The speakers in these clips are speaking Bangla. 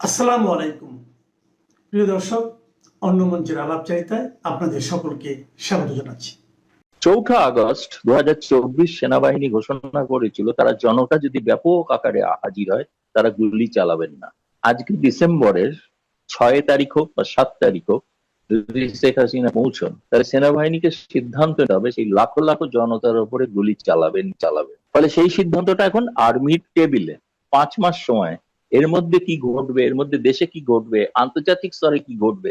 আসসালামু আলাইকুম প্রিয় দর্শক, অন্য মঞ্চের আলাপচারিতায় আপনাদের সকলকে স্বাগত জানাচ্ছি। 4 আগস্ট 2024 সেনাবাহিনী ঘোষণা করেছিল তারা জনতা যদি ব্যাপক আকারে হাজির হয় তারা গুলি চালাবেন না। আজকে ডিসেম্বরের 6 তারিখ হোক বা 7 তারিখ হোক, যদি শেখ হাসিনা পৌঁছন তাহলে সেনাবাহিনীকে সিদ্ধান্ত নিতে হবে সেই লাখো লাখো জনতার উপরে গুলি চালাবেন। ফলে সেই সিদ্ধান্তটা এখন আর্মির টেবিলে। 5 মাস সময়, এর মধ্যে কি ঘটবে, এর মধ্যে দেশে কি ঘটবে, আন্তর্জাতিক স্তরে কি ঘটবে,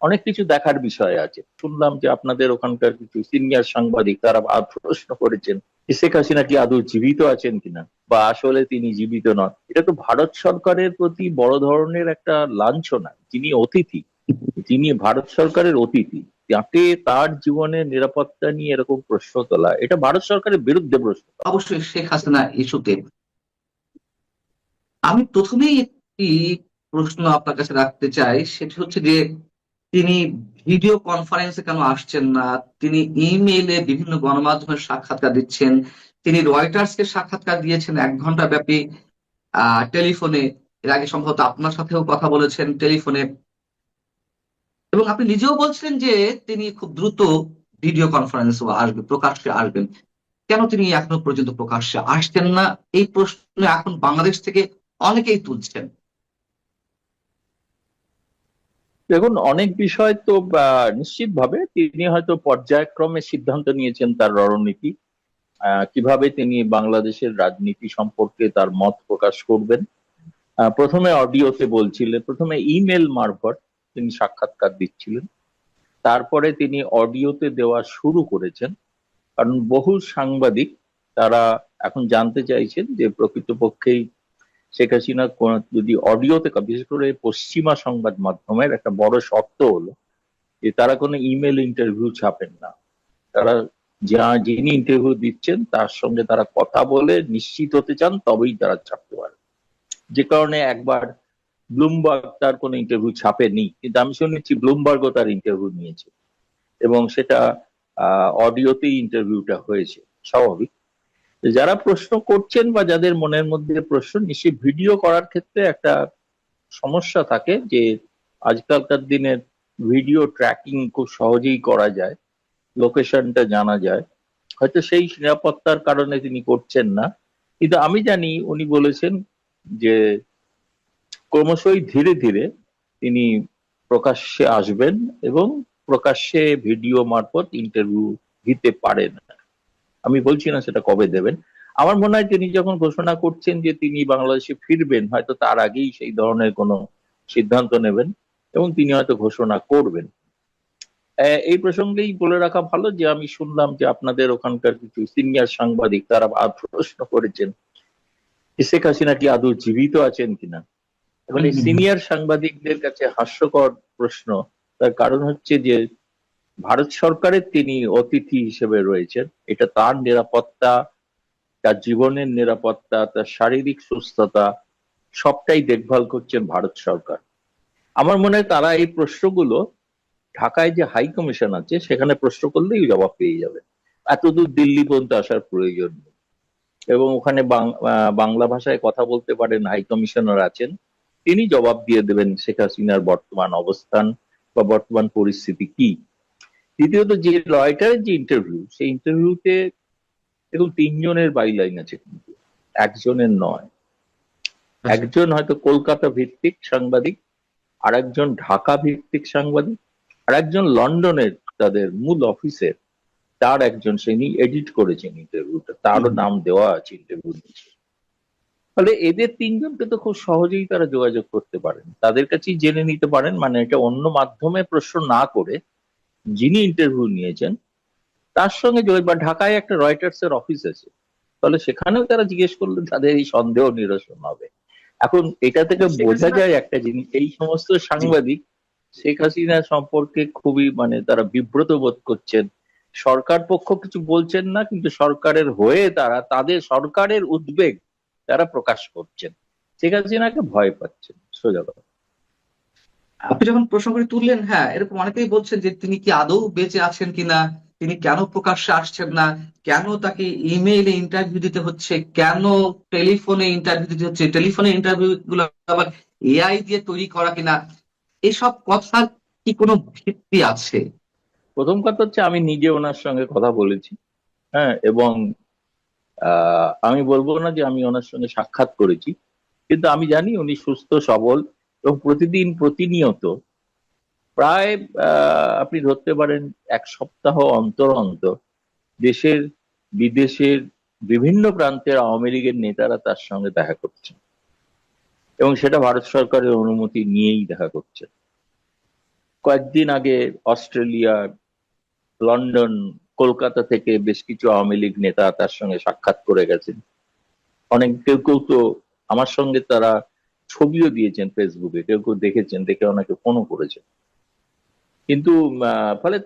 অনেক কিছু দেখার বিষয় আছে। শুনলাম যে আপনাদের ওখানকার কিছু সিনিয়র সাংবাদিক তারা প্রশ্ন করেছেন শেখ হাসিনা কি আদৌ জীবিত আছেন কিনা, বা আসলে তিনি জীবিত নন। এটা তো ভারত সরকারের প্রতি বড় ধরনের একটা লাঞ্ছনা। যিনি অতিথি, যিনি ভারত সরকারের অতিথি, তাকে তার জীবনের নিরাপত্তা নিয়ে এরকম প্রশ্ন তোলা, এটা ভারত সরকারের বিরুদ্ধে প্রশ্ন। অবশ্যই শেখ হাসিনা ইস্যুতে আমি প্রথমেই একটি প্রশ্ন আপনার কাছে রাখতে চাই, সেটি হচ্ছে যে তিনি ভিডিও কনফারেন্সে কেন আসছেন না? তিনি ইমেইলে বিভিন্ন গণমাধ্যমের সাক্ষাৎকার দিচ্ছেন, তিনি রয়টার্সকে সাক্ষাৎকার দিয়েছেন 1 ঘন্টা ব্যাপী টেলিফোনে। এর আগে সম্ভবত আপনার সাথেও কথা বলেছেন টেলিফোনে, এবং আপনি নিজেও বলছিলেন যে তিনি খুব দ্রুত ভিডিও কনফারেন্সে আসবেন, প্রকাশ্যে আসবেন। কেন তিনি এখনো পর্যন্ত প্রকাশ্যে আসছেন না? এই প্রশ্ন এখন বাংলাদেশ থেকে অনেকেই তুলছেন। দেখুন, অনেক বিষয় তো নিশ্চিতভাবে তিনি হয়তো পর্যায়ক্রমে সিদ্ধান্ত নিয়েছেন তার রণনীতি, কিভাবে তিনি বাংলাদেশের রাজনীতি সম্পর্কে তার মত প্রকাশ করবেন। প্রথমে অডিওতে বলছিলেন, প্রথমে ইমেল মারফত তিনি সাক্ষাৎকার দিচ্ছিলেন, তারপরে তিনি অডিওতে দেওয়া শুরু করেছেন। কারণ বহু সাংবাদিক তারা এখন জানতে চাইছেন যে প্রকৃতপক্ষেই শেখ হাসিনা যদি অডিওতে, বিশেষ করে পশ্চিমা সংবাদ মাধ্যমের একটা বড় শর্ত হলো যে তারা কোনো ইমেল ইন্টারভিউ ছাপেন না। তারা যিনি ইন্টারভিউ দিচ্ছেন তার সঙ্গে তারা কথা বলে নিশ্চিত হতে চান, তবেই তারা ছাপতে পারে। যে কারণে একবার ব্লুমবার্গ তার কোনো ইন্টারভিউ ছাপেনি, কিন্তু আমি শুনেছি ব্লুমবার্গও তার ইন্টারভিউ নিয়েছে, এবং সেটা অডিওতেই ইন্টারভিউটা হয়েছে। স্বাভাবিক যারা প্রশ্ন করছেন বা যাদের মনের মধ্যে প্রশ্ন, নিশ্চয়ই ভিডিও করার ক্ষেত্রে একটা সমস্যা থাকে যে আজকালকার দিনের ভিডিও ট্র্যাকিং খুব সহজেই করা যায়, লোকেশনটা জানা যায়। হয়তো সেই নিরাপত্তার কারণে তিনি করছেন না, কিন্তু আমি জানি উনি বলেছেন যে ক্রমশই ধীরে ধীরে তিনি প্রকাশ্যে আসবেন এবং প্রকাশ্যে ভিডিও মারফত ইন্টারভিউ দিতে পারেন। আমি বলছি না সেটা কবে দেবেন। আমার মনে হয় তিনি যখন ঘোষণা করছেন যে তিনি বাংলাদেশে ফিরবেন, হয়তো তার আগেই সেই ধরনের কোনো সিদ্ধান্ত নেবেন এবং তিনি হয়তো ঘোষণা করবেন। এই প্রসঙ্গেই বলে রাখা ভালো যে আমি শুনলাম যে আপনাদের ওখানকার কিছু সিনিয়র সাংবাদিক তারা প্রশ্ন করেছেন শেখ হাসিনা কি আদৌ জীবিত আছেন কিনা। এবং এই সিনিয়র সাংবাদিকদের কাছে হাস্যকর প্রশ্ন। তার কারণ হচ্ছে যে ভারত সরকারের তিনি অতিথি হিসেবে রয়েছেন, এটা তার নিরাপত্তা, তার জীবনের নিরাপত্তা, তার শারীরিক সুস্থতা সবটাই দেখভাল করছেন ভারত সরকার। আমার মনে হয় তারা এই প্রশ্নগুলো ঢাকায় যে হাই কমিশন আছে সেখানে প্রশ্ন করলেই জবাব পেয়ে যাবে। এতদূর দিল্লি পর্যন্ত আসার প্রয়োজন নেই। এবং ওখানে বাংলা ভাষায় কথা বলতে পারেন হাই কমিশনার আছেন, তিনি জবাব দিয়ে দেবেন শেখ হাসিনার বর্তমান অবস্থান বা বর্তমান পরিস্থিতি কি। দ্বিতীয়ত, যে রয়টারের যে ইন্টারভিউ, সেই ইন্টারভিউতে দেখুন 3 জনের বাইলাইন আছে, কিন্তু একজনের নয়। একজন হয়তো কলকাতা ভিত্তিক সাংবাদিক, আর একজন ঢাকা ভিত্তিক সাংবাদিক, আর একজন লন্ডনের তাদের মূল অফিসের তার একজন, তিনি এডিট করেছেন ইন্টারভিউটা, তারও নাম দেওয়া আছে ইন্টারভিউ নিচে। ফলে এদের 3জনকে তো খুব সহজেই তারা যোগাযোগ করতে পারেন, তাদের কাছেই জেনে নিতে পারেন। মানে এটা অন্য মাধ্যমে প্রশ্ন না করে যিনি ইন্টারভিউ নিয়েছেন তার সঙ্গে বা ঢাকায় একটা রয়টার্স এর অফিস আছে, তাহলে সেখানেও তারা জিজ্ঞেস করলে তাদের এই সন্দেহ নিরসন হবে। এখন এটা থেকে বোঝা যায় একটা জিনিস, এই সমস্ত সাংবাদিক শেখ হাসিনা সম্পর্কে খুবই তারা বিব্রত বোধ করছেন। সরকার পক্ষ কিছু বলছেন না, কিন্তু সরকারের হয়ে তারা তাদের সরকারের উদ্বেগ তারা প্রকাশ করছেন, শেখ হাসিনাকে ভয় পাচ্ছেন, সোজা কথা। আপনি যখন প্রসঙ্গটি তুললেন, হ্যাঁ, এরকম অনেকেই বলছেন যে তিনি কি আদৌ বেঁচে আছেন কিনা, তিনি কেন প্রকাশ্যে আসছেন না, কেন তাকে ইমেইলে ইন্টারভিউ দিতে হচ্ছে, কেন টেলিফোনে ইন্টারভিউ দিতে হচ্ছে, টেলিফোনে ইন্টারভিউ গুলো আবার এআই দিয়ে তৈরি করা কিনা, এসব কথার কি কোনো ভিত্তি আছে? প্রথম কথা হচ্ছে আমি নিজে ওনার সঙ্গে কথা বলেছি। হ্যাঁ, এবং আমি বলবো না যে আমি ওনার সঙ্গে সাক্ষাৎ করেছি, কিন্তু আমি জানি উনি সুস্থ সবল এবং প্রতিদিন প্রতিনিয়ত প্রায় আপনি ধরতে পারেন 1 সপ্তাহ অন্তর অন্তর দেশের বিদেশের বিভিন্ন প্রান্তের আওয়ামী লীগের নেতারা তার সঙ্গে দেখা করছেন, এবং সেটা ভারত সরকারের অনুমতি নিয়েই দেখা করছেন। কয়েকদিন আগে অস্ট্রেলিয়া, লন্ডন, কলকাতা থেকে বেশ কিছু আওয়ামী লীগ নেতা তার সঙ্গে সাক্ষাৎ করে গেছেন। অনেক কেউ কেউ তো আমার সঙ্গে তারা ছবিও দিয়েছেন ফেসবুকে, কেউ কেউ দেখেছেন, দেখে অনেকে ফোনও করেছেন। কিন্তু ফলে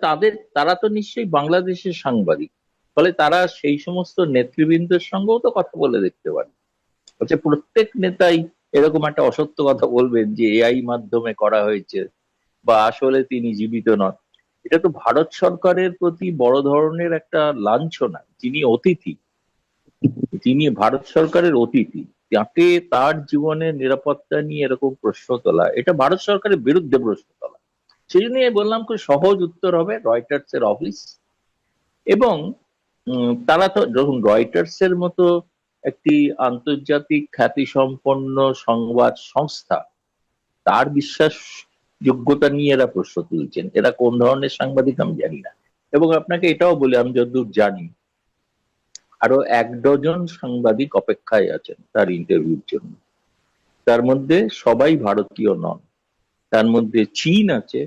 তারা তো নিশ্চয়ই বাংলাদেশের সাংবাদিক, ফলে তারা সেই সমস্ত নেতৃবৃন্দের সঙ্গেও তো কথা বলে দেখতে পারে। হচ্ছে প্রত্যেক নেতাই এরকম একটা অসত্য কথা বলবেন যে এআই মাধ্যমে করা হয়েছে বা আসলে তিনি জীবিত নন? এটা তো ভারত সরকারের প্রতি বড় ধরনের একটা লাঞ্ছনা। তিনি ভারত সরকারের অতিথি, তাকে তার জীবনের নিরাপত্তা নিয়ে এরকম প্রশ্ন তোলা, এটা ভারত সরকারের বিরুদ্ধে প্রশ্ন তোলা। সেই জন্য বললাম খুব সহজ উত্তর হবে রয়টার্স এর অফিস। এবং তারা তো যখন রয়টার্স এর মতো একটি আন্তর্জাতিক খ্যাতিসম্পন্ন সংবাদ সংস্থা, তার বিশ্বাস যোগ্যতা নিয়ে এরা প্রশ্ন তুলছেন, এরা কোন ধরনের সাংবাদিক আমি জানি না। এবং আপনাকে এটাও বলে, আমি যতদূর জানি আরো 1 ডজন সাংবাদিক অপেক্ষায় আছেন তার ইন্টারভিউর জন্য। তার মধ্যে সবাই ভারতীয় নন, তার মধ্যে চীন আছে,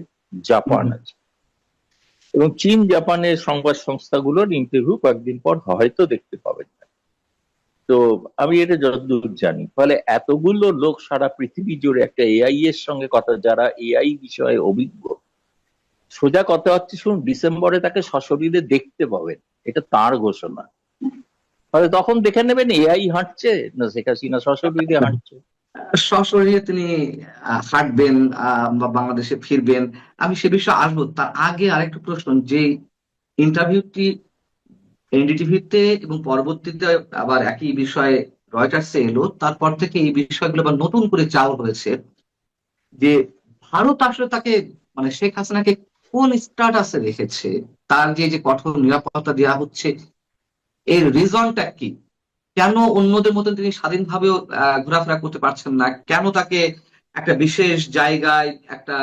জাপান আছে, এবং চীন জাপানের সংবাদ সংস্থাগুলোর ইন্টারভিউ কয়েকদিন পর হয়তো দেখতে পাবেন না। তো আমি এটা যতদূর জানি, ফলে এতগুলো লোক সারা পৃথিবী জুড়ে একটা এআই এর সঙ্গে কথা, যারা এআই বিষয়ে অভিজ্ঞ, সোজা কথা হচ্ছে শুনুন, ডিসেম্বরে তাকে সশরীরে দেখতে পাবেন, এটা তার ঘোষণা। ফলে তখন দেখে নেবেন এআই হাঁটছে না শেখ হাসিনা সশরীরে হাঁটছে। সশরীরে তিনি হাঁটবেন বা বাংলাদেশে ফিরবেন, আমি সে বিষয়ে আসবো। তার আগে আরেকটা প্রশ্ন, যে ইন্টারভিউটি এনডিটিভিতে এবং পরবর্তীতে আবার একই বিষয়ে রয়টার্সে এলো, তারপর থেকে এই বিষয়গুলো আবার নতুন করে চালু হয়েছে, যে ভারত আসলে তাকে, মানে শেখ হাসিনাকে কোন স্ট্যাটাসে রেখেছে, তার যে যে কঠোর নিরাপত্তা দেওয়া হচ্ছে, এর রিজনটা কি? কেন অন্যদের মতো তিনি স্বাধীনভাবেও ঘোরাফেরা করতে পারছেন না? কেন তাকে একটা বিশেষ জায়গায়, একটা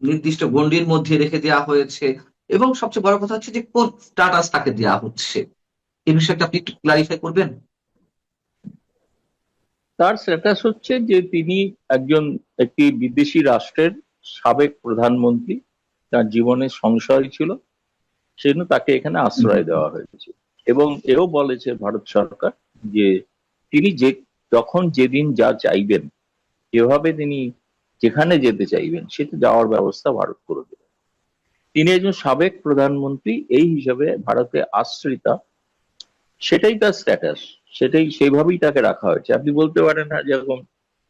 নির্দিষ্ট গণ্ডির মধ্যে রেখে দেওয়া হয়েছে? এবং সবচেয়ে বড় কথা হচ্ছে যে কোন স্ট্যাটাস তাকে দেওয়া হচ্ছে, এই বিষয়টা আপনি একটু ক্লারিফাই করবেন? তার স্ট্যাটাস হচ্ছে যে তিনি একটি বিদেশি রাষ্ট্রের সাবেক প্রধানমন্ত্রী, তার জীবনে সংশয় ছিল, সেজন্য তাকে এখানে আশ্রয় দেওয়া হয়েছে। এবং এও বলেছে ভারত সরকার যে তিনি যখন যেদিন যা চাইবেন, যেভাবে তিনি যেখানে যেতে চাইবেন, সেটা যাওয়ার ব্যবস্থা ভারত করে দেবে। তিনি একজন সাবেক প্রধানমন্ত্রী, এই হিসাবে ভারতে আশ্রিতা, সেটাই তার স্ট্যাটাস, সেইভাবেই তাকে রাখা হয়েছে। আপনি বলতে পারেন না যেরকম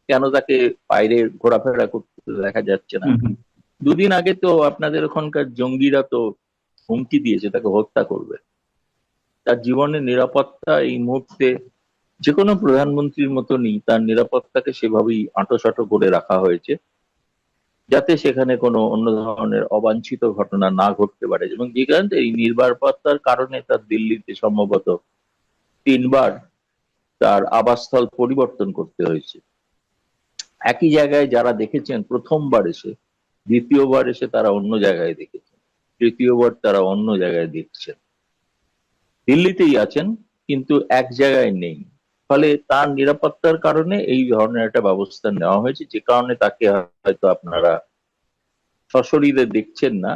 কেন তাকে বাইরে ঘোরাফেরা করতে দেখা যাচ্ছে না। 2 দিন আগে তো আপনাদের ওখানকার জঙ্গিরা তো হুমকি দিয়েছে তাকে হত্যা করবে। তার জীবনের নিরাপত্তা এই মুহূর্তে যে কোনো প্রধানমন্ত্রীর মতনই তার নিরাপত্তাকে সেভাবেই আঁটোসাঁটো করে রাখা হয়েছে, যাতে সেখানে কোনো অন্য ধরনের অবাঞ্ছিত ঘটনা না ঘটতে পারে। এবং যে কারণে এই নিরাপত্তার কারণে তার দিল্লিতে সম্ভবত 3বার তার আবাসস্থল পরিবর্তন করতে হয়েছে। একই জায়গায় যারা দেখেছেন প্রথমবার এসে, দ্বিতীয়বার এসে তারা অন্য জায়গায় দেখেছেন, তৃতীয়বার তারা অন্য জায়গায় দেখছেন। দিল্লিতেই আছেন কিন্তু এক জায়গায় নেই। ফলে তার নিরাপত্তার কারণে এই ধরনের একটা ব্যবস্থা নেওয়া হয়েছে, যে কারণে তাকে হয়তো আপনারা সশরীরে দেখছেন না,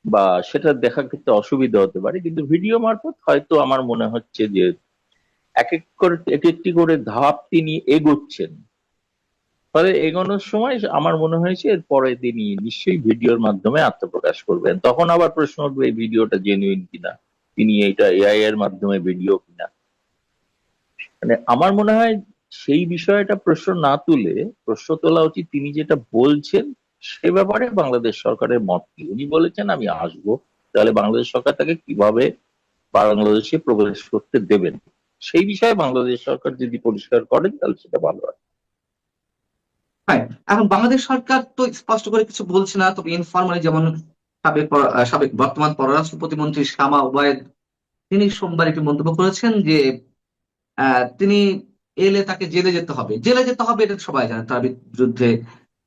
বা সেটা দেখার ক্ষেত্রে অসুবিধা হতে পারে। কিন্তু ভিডিও মারফত হয়তো আমার মনে হচ্ছে যে এক একটি করে ধাপ তিনি এগোচ্ছেন। ফলে এগোনোর সময় আমার মনে হয়েছে এরপরে তিনি নিশ্চয়ই ভিডিওর মাধ্যমে আত্মপ্রকাশ করবেন। তখন আবার প্রশ্ন উঠবে এই ভিডিওটা জেনুইন কিনা, তিনি এটা এআই এর মাধ্যমে ভিডিও কিনা। মানে আমার মনে হয় সেই বিষয়টা প্রশ্ন না তুলে প্রশ্ন তোলা উচিত তিনি যেটা বলছেন সে ব্যাপারে বাংলাদেশ সরকারের মত কি। উনি বলেছেন আমি আসবো, তাহলে বাংলাদেশ সরকার তাকে কিভাবে বাংলাদেশে প্রবেশ করতে দেবেন, সেই বিষয়ে বাংলাদেশ সরকার যদি পরিষ্কার করেন তাহলে সেটা ভালো হয়। হ্যাঁ, এখন বাংলাদেশ সরকার তো স্পষ্ট করে কিছু বলছে না, তবে ইনফরমালি যেমন সাবেক বর্তমান পররাষ্ট্র প্রতিমন্ত্রী শামা ওবায়েদ তিনি সোমবার একটি মন্তব্য করেছেন যে তিনি এলে তাকে জেলে যেতে হবে, জেলে যেতে হবে, এটা সবাই জানে। তার বিরুদ্ধে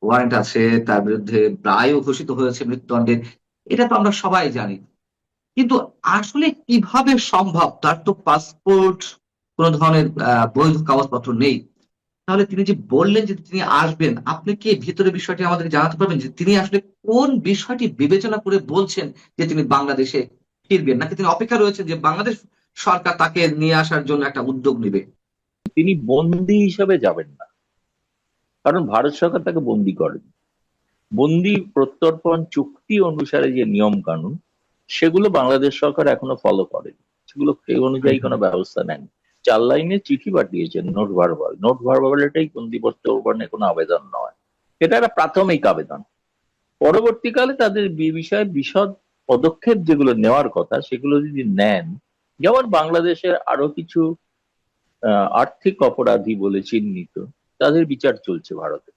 ওয়ারেন্ট আছে, তার বিরুদ্ধে রায়ও ঘোষিত হয়েছে মৃত্যুদণ্ডের, এটা তো আমরা সবাই জানি। কিন্তু আসলে কিভাবে সম্ভব, তার তো পাসপোর্ট, কোন ধরনের বৈধ কাগজপত্র নেই। তাহলে তিনি যে বললেন যে তিনি আসবেন, আপনি কি ভিতরে বিষয়টি আমাদেরকে জানাতে পারবেন যে তিনি আসলে কোন বিষয়টি বিবেচনা করে বলছেন যে তিনি বাংলাদেশে ফিরবেন, নাকি তিনি অপেক্ষা রয়েছেন যে বাংলাদেশ সরকার তাকে নিয়ে আসার জন্য একটা উদ্যোগ নেবে? তিনি বন্দী হিসেবে যাবেন না, কারণ ভারত সরকার তাকে বন্দী করেন। বন্দী প্রত্যর্পণ চুক্তি অনুসারে যে নিয়ম কানুন, সেগুলো বাংলাদেশ সরকার এখনো ফলো করেনি, সেগুলো সেই অনুযায়ী কোনো ব্যবস্থা নেন। 4 লাইনে চিঠি পাঠিয়েছেন, নোট ভার্বাল। নোট ভার্বাল এটাই বন্দী প্রত্যর্পণে কোনো আবেদন নয়, এটা একটা প্রাথমিক আবেদন। পরবর্তীকালে তাদের বিষয়ে বিশদ পদক্ষেপ যেগুলো নেওয়ার কথা সেগুলো যদি নেন, যেমন বাংলাদেশের আরো কিছু আর্থিক অপরাধী বলে চিহ্নিত, তাদের বিচার চলছে ভারতে।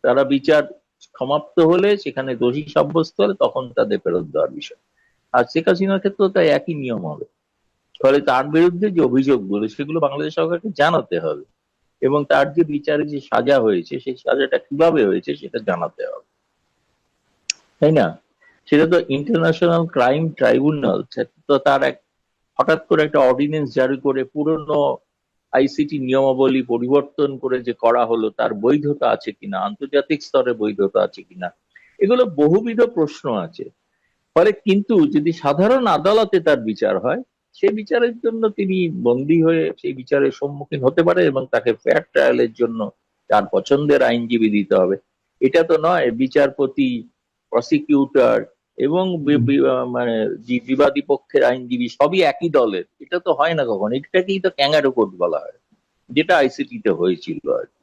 তারা বিচার সমাপ্ত হলে, সেখানে দোষী সাব্যস্ত হলে তখন তাদের ফেরত দেওয়ার বিষয়। আর শেখ হাসিনার ক্ষেত্রেও তাই একই নিয়ম হবে। ফলে তার বিরুদ্ধে যে অভিযোগগুলো সেগুলো বাংলাদেশ সরকারকে জানাতে হবে, এবং তার যে বিচারে যে সাজা হয়েছে সেই সাজাটা কিভাবে হয়েছে সেটা জানাতে হবে, তাই না? সেটা তো ইন্টারন্যাশনাল ক্রাইম ট্রাইব্যুনাল, তো তার এক হঠাৎ করে একটা অর্ডিন্যান্স জারি করে পুরনো আইসিটি নিয়মাবলী পরিবর্তন করে যে করা হলো, তার বৈধতা আছে কিনা, আন্তর্জাতিক স্তরে বৈধতা আছে কিনা, এগুলো বহুবিধ প্রশ্ন আছে। ফলে কিন্তু যদি সাধারণ আদালতে তার বিচার হয়, সেই বিচারের জন্য তিনি বন্দী হয়ে সেই বিচারের সম্মুখীন হতে পারে, এবং তাকে ফেয়ার ট্রায়ালের জন্য তার পছন্দের আইনজীবী দিতে হবে। এটা তো নয় বিচারপতি, প্রসিকিউটর এবং মানে যে বিবাদী পক্ষের আইনজীবী সবই একই দলের, এটা তো হয় না কখন। এটাকেই তো ক্যাঙ্গারু কোর্ট বলা হয়, যেটা আইসিটি তে হয়েছিল আর কি।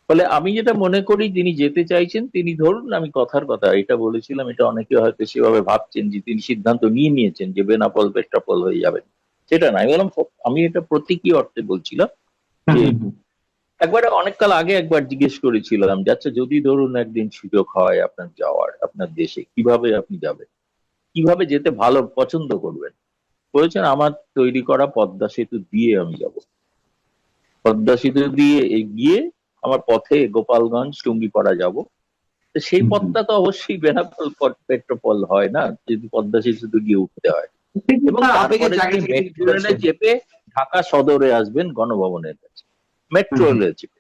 ফলে আমি যেটা মনে করি, তিনি যেতে চাইছেন, তিনি ধরুন, আমি কথার কথা এটা বলেছিলাম, এটা অনেকে হয়তো সেভাবে ভাবছেন যে তিনি সিদ্ধান্ত নিয়ে নিয়েছেন যে বেনাপোল পেট্রাপোল হয়ে যাবেন, সেটা না। আমি বললাম, আমি এটা প্রতীকী অর্থে বলছিলাম যে একবার অনেককাল আগে একবার জিজ্ঞেস করেছিলাম যে আচ্ছা, যদি ধরুন একদিন সুযোগ হয় আপনার যাওয়ার, আপনার দেশে কিভাবে আপনি যাবেন, কিভাবে যেতে ভালো পছন্দ করবেন? বলেছেন, আমার তৈরি করা পদ্মা সেতু দিয়ে আমি যাব। পদ্মা সেতু দিয়ে গিয়ে আমার পথে গোপালগঞ্জ টুঙ্গিপাড়া যাব। তো সেই পথটা তো অবশ্যই বেনাপোল পেট্রোপল হয় না, যদি পদ্মা সেতু দিয়ে উঠতে হয়। এবং তার আবেগের তারপরে জায়গা তিনি থেকে তিনি মেট্রো রেলে বলেছেন। চেপে ঢাকা সদরে আসবেন গণভবনের কাছে, মেট্রো রেলে চেপে।